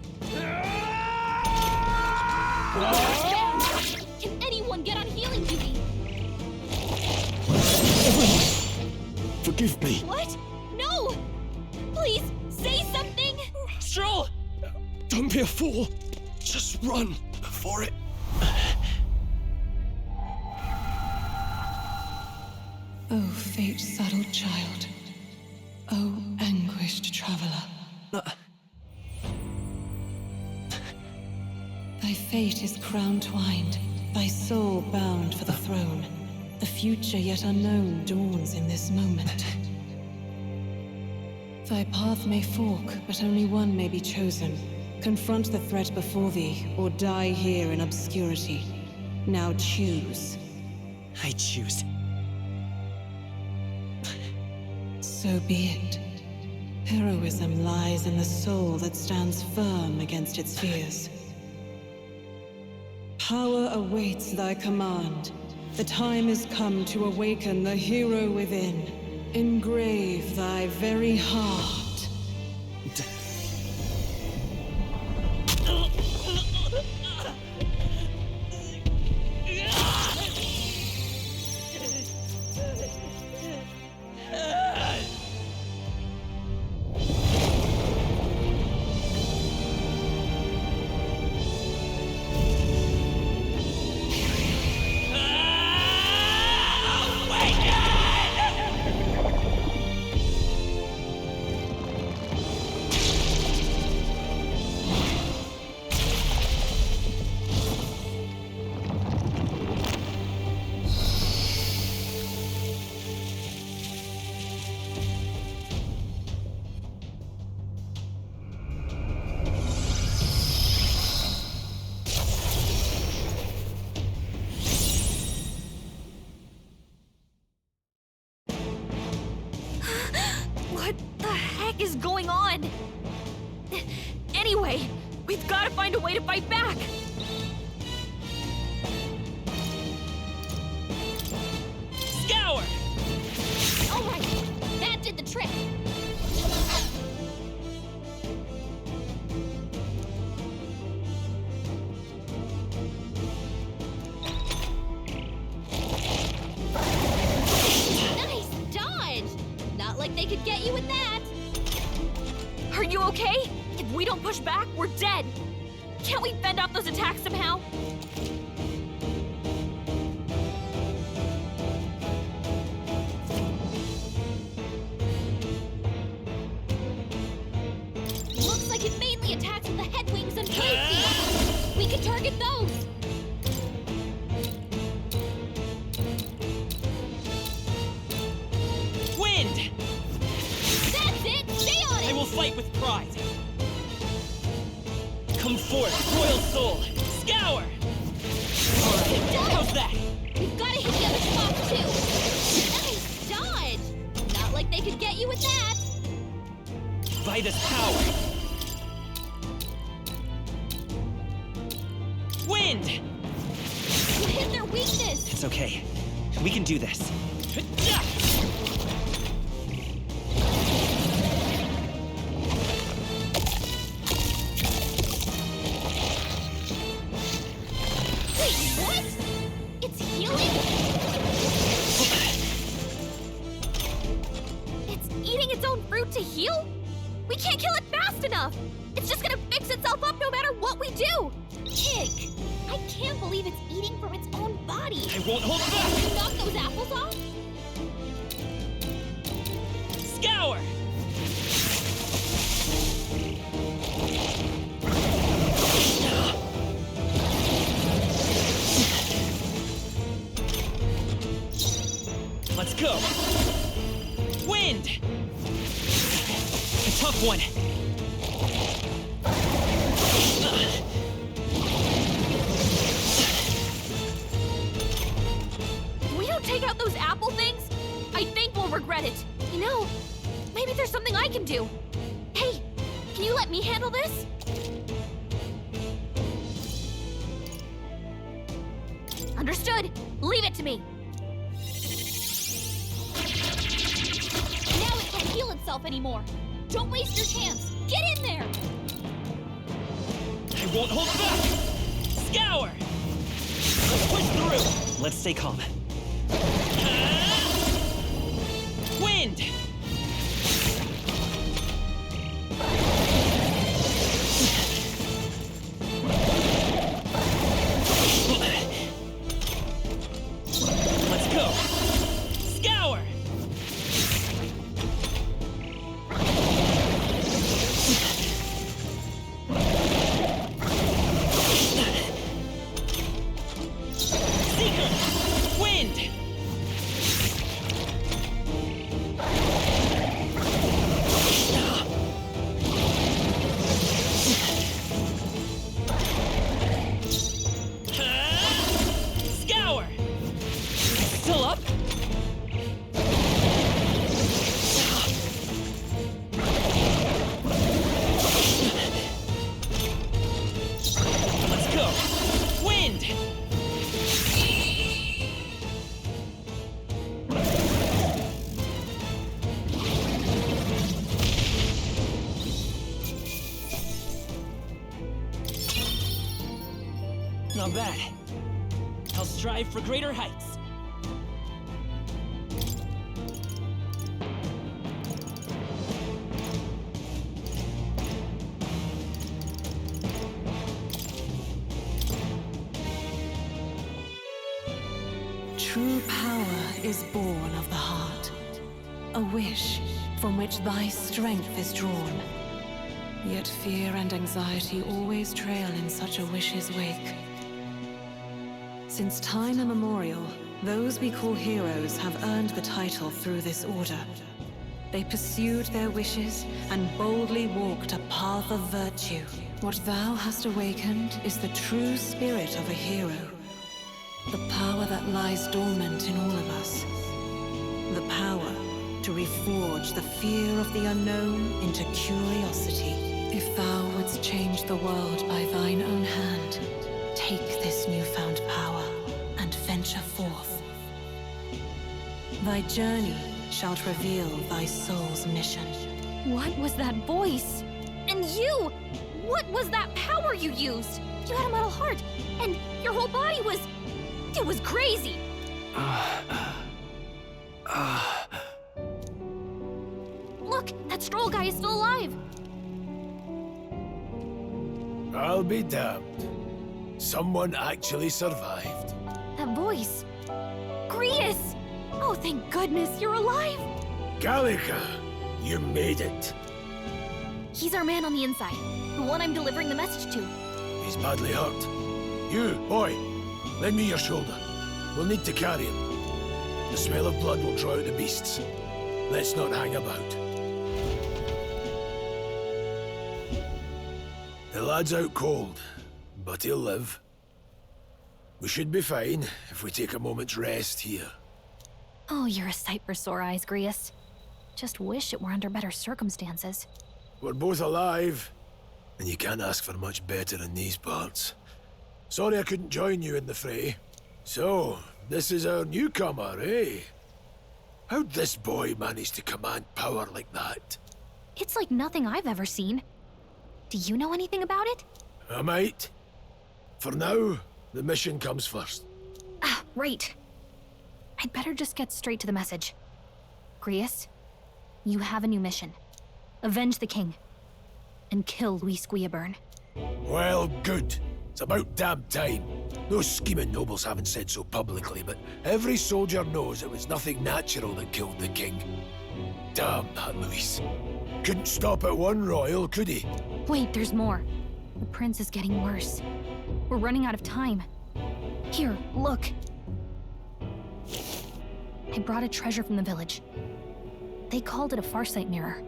Can anyone get on healing duty? Forgive me. What? No! Please, say something! Stroll! Don't be a fool. Just run before it... O fate-saddled child. O anguished traveler. Thy fate is crown-twined, thy soul bound for the throne. The future yet unknown dawns in this moment. Thy path may fork, but only one may be chosen. Confront the threat before thee, or die here in obscurity. Now choose. I choose. So be it. Heroism lies in the soul that stands firm against its fears. Power awaits thy command. The time is come to awaken the hero within. Engrave thy very heart. What the heck is going on? Anyway, we've got to find a way to fight back! Scour! Alright, that did the trick! Nice dodge! Not like they could get you with that! Are you okay? If we don't push back, we're dead! Can't we fend off those attacks somehow? Looks like it mainly attacks with the head wings and tail feet. We could target those! Wind! That's it! Stay on it! I will fight with pride. Come forth, royal soul! Scour! How's that? We've got to hit the other spots too! Nice dodge! Not like they could get you with that! By this power! Wind! You hit their weakness! It's okay. We can do this. Wait, what? It's healing? It's eating its own fruit to heal? We can't kill it fast enough! It's just gonna fix itself up no matter what we do! Ick! I can't believe it's eating from its own body! I won't hold back! You knock those apples off? Scour! tough one. If we don't take out those apple things, I think we'll regret it. You know, maybe there's something I can do. Hey, can you let me handle this? Understood. Leave it to me. Now it can't heal itself anymore. Don't waste your chance. Get in there. I won't hold back. Scour. Let's push through. Let's stay calm. Wind. Let's go. Scour. Seeker. Wind. Scour. Still up? Let's go. Wind. Not bad. I'll strive for greater heights. True power is born of the heart, a wish from which thy strength is drawn. Yet fear and anxiety always trail in such a wish's wake. Since time immemorial, those we call heroes have earned the title through this order. They pursued their wishes and boldly walked a path of virtue. What thou hast awakened is the true spirit of a hero. The power that lies dormant in all of us. The power to reforge the fear of the unknown into curiosity. If thou wouldst change the world by thine own hand, take this newfound power and venture forth. Thy journey shalt reveal thy soul's mission. What was that voice? And you! What was that power you used? You had a metal heart, and your whole body was... It was crazy! Look, that Stroll guy is still alive! I'll be damned. Someone actually survived. That voice... Grius! Oh, thank goodness, you're alive! Gallica, you made it. He's our man on the inside, the one I'm delivering the message to. He's badly hurt. You, boy, lend me your shoulder. We'll need to carry him. The smell of blood will draw out the beasts. Let's not hang about. The lad's out cold, but he'll live. We should be fine if we take a moment's rest here. Oh, you're a sight for sore eyes, Grius. Just wish it were under better circumstances. We're both alive, and you can't ask for much better in these parts. Sorry I couldn't join you in the fray. So, this is our newcomer, eh? How'd this boy manage to command power like that? It's like nothing I've ever seen. Do you know anything about it? I might. For now, the mission comes first. Ah, right. I'd better just get straight to the message. Grius, you have a new mission. Avenge the king. And kill Luis Guillaburn. Well, good. It's about damn time. Those scheming nobles haven't said so publicly, but every soldier knows it was nothing natural that killed the king. Damn that Luis. Couldn't stop at one royal, could he? Wait, there's more. The prince is getting worse. We're running out of time. Here, look. I brought a treasure from the village. They called it a farsight mirror.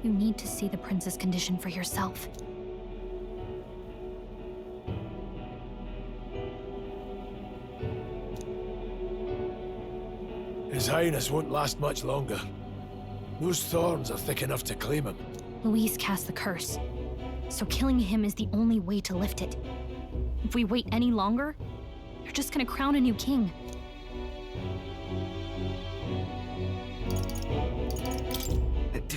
You need to see the prince's condition for yourself. His Highness won't last much longer. Those thorns are thick enough to claim him. Luis cast the curse, so killing him is the only way to lift it. If we wait any longer, you're just gonna crown a new king.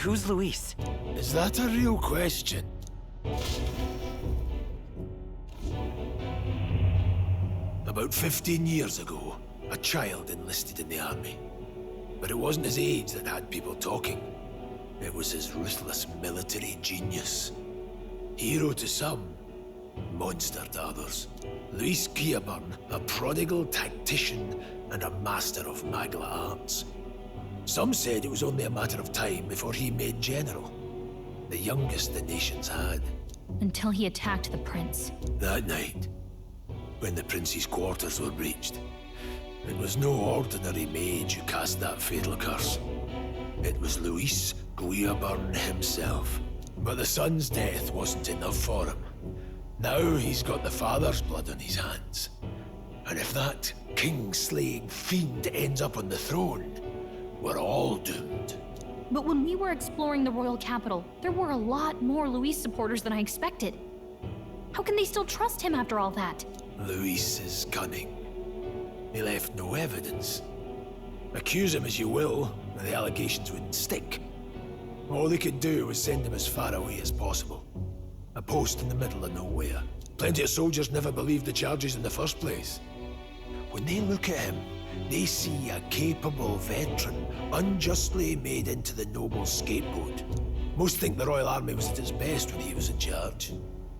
Who's Luis? Is that a real question? About 15 years ago, a child enlisted in the army. But it wasn't his age that had people talking. It was his ruthless military genius. Hero to some, monster to others. Luis Gearburn, a prodigal tactician and a master of Magla arts. Some said it was only a matter of time before he made general. The youngest the nations had. Until he attacked the prince. That night, when the prince's quarters were breached, it was no ordinary mage who cast that fatal curse. It was Luis Gearburn himself. But the son's death wasn't enough for him. Now he's got the father's blood on his hands. And if that king-slaying fiend ends up on the throne, we're all doomed. But when we were exploring the royal capital, there were a lot more Luis supporters than I expected. How can they still trust him after all that? Luis is cunning. He left no evidence. Accuse him as you will, the allegations wouldn't stick. All they could do was send him as far away as possible. A post in the middle of nowhere. Plenty of soldiers never believed the charges in the first place. When they look at him, they see a capable veteran unjustly made into the noble scapegoat. Most think the Royal Army was at its best when he was in charge.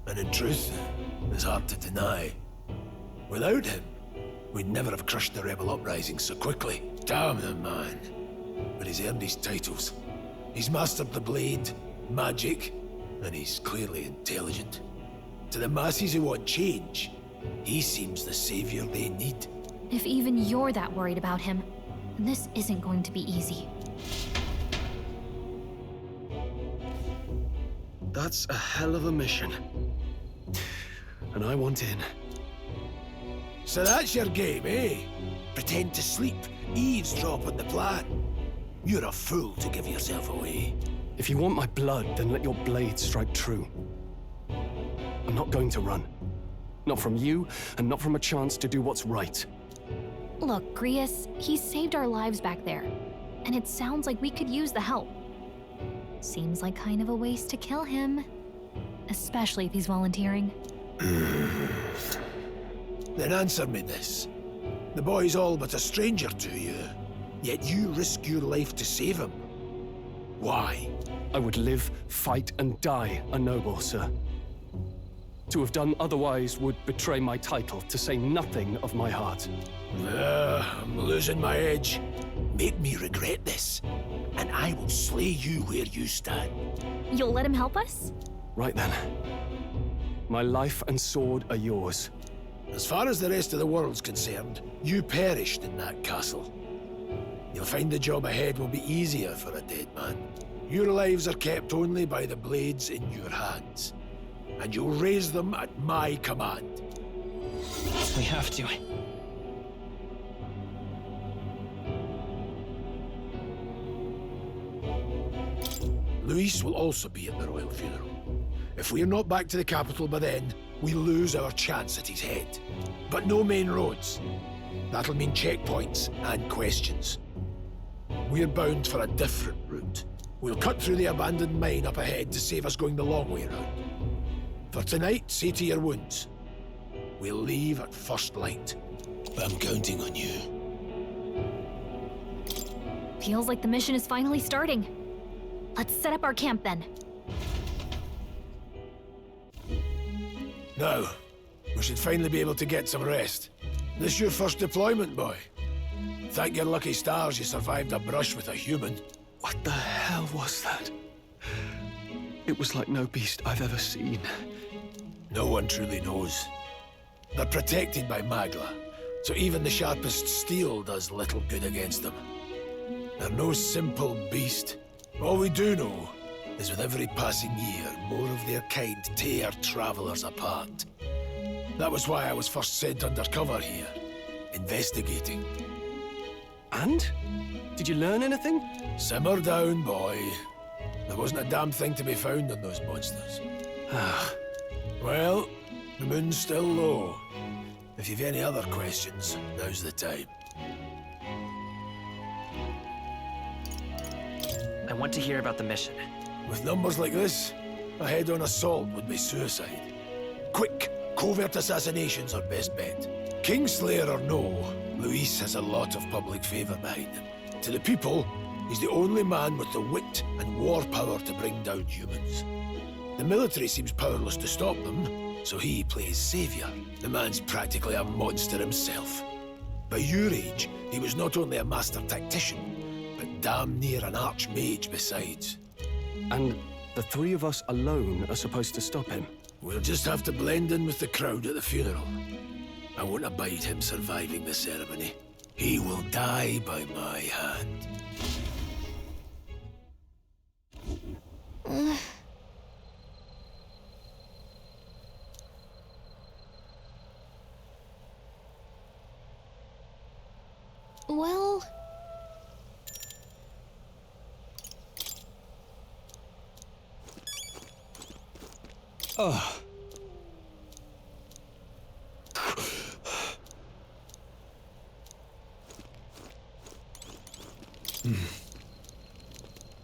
And in truth, it's hard to deny. Without him, we'd never have crushed the rebel uprising so quickly. Damn the man. But he's earned his titles. He's mastered the blade, magic, and he's clearly intelligent. To the masses who want change, he seems the savior they need. If even you're that worried about him, then this isn't going to be easy. That's a hell of a mission. And I want in. So that's your game, eh? Pretend to sleep, eavesdrop on the plan. You're a fool to give yourself away. If you want my blood, then let your blade strike true. I'm not going to run. Not from you, and not from a chance to do what's right. Look, Grius, he saved our lives back there, and it sounds like we could use the help. Seems like kind of a waste to kill him, especially if he's volunteering. Then answer me this. The boy's all but a stranger to you, yet you risk your life to save him. Why? I would live, fight, and die a noble, sir. To have done otherwise would betray my title, to say nothing of my heart. I'm losing my edge. Make me regret this, and I will slay you where you stand. You'll let him help us? Right then. My life and sword are yours. As far as the rest of the world's concerned, you perished in that castle. You'll find the job ahead will be easier for a dead man. Your lives are kept only by the blades in your hands, and you'll raise them at my command. We have to. Luis will also be at the royal funeral. If we're not back to the capital by then, we lose our chance at his head. But no main roads. That'll mean checkpoints and questions. We're bound for a different route. We'll cut through the abandoned mine up ahead to save us going the long way round. For tonight, see to your wounds. We'll leave at first light. I'm counting on you. Feels like the mission is finally starting. Let's set up our camp then. Now, we should finally be able to get some rest. This your first deployment, boy? Thank your lucky stars you survived a brush with a human. What the hell was that? It was like no beast I've ever seen. No one truly knows. They're protected by Magla, so even the sharpest steel does little good against them. They're no simple beast. All we do know as with every passing year, more of their kind tear travelers apart. That was why I was first sent undercover here, investigating. And? Did you learn anything? Simmer down, boy. There wasn't a damn thing to be found on those monsters. Well, the moon's still low. If you've any other questions, now's the time. I want to hear about the mission. With numbers like this, a head-on assault would be suicide. Quick, covert assassinations are best bet. Kingslayer or no, Luis has a lot of public favor behind him. To the people, he's the only man with the wit and war power to bring down humans. The military seems powerless to stop them, so he plays savior. The man's practically a monster himself. By your age, he was not only a master tactician, but damn near an archmage besides. And the three of us alone are supposed to stop him? We'll just have to blend in with the crowd at the funeral. I won't abide him surviving the ceremony. He will die by my hand. Well... Oh.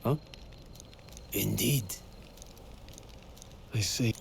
Huh? Indeed. I see.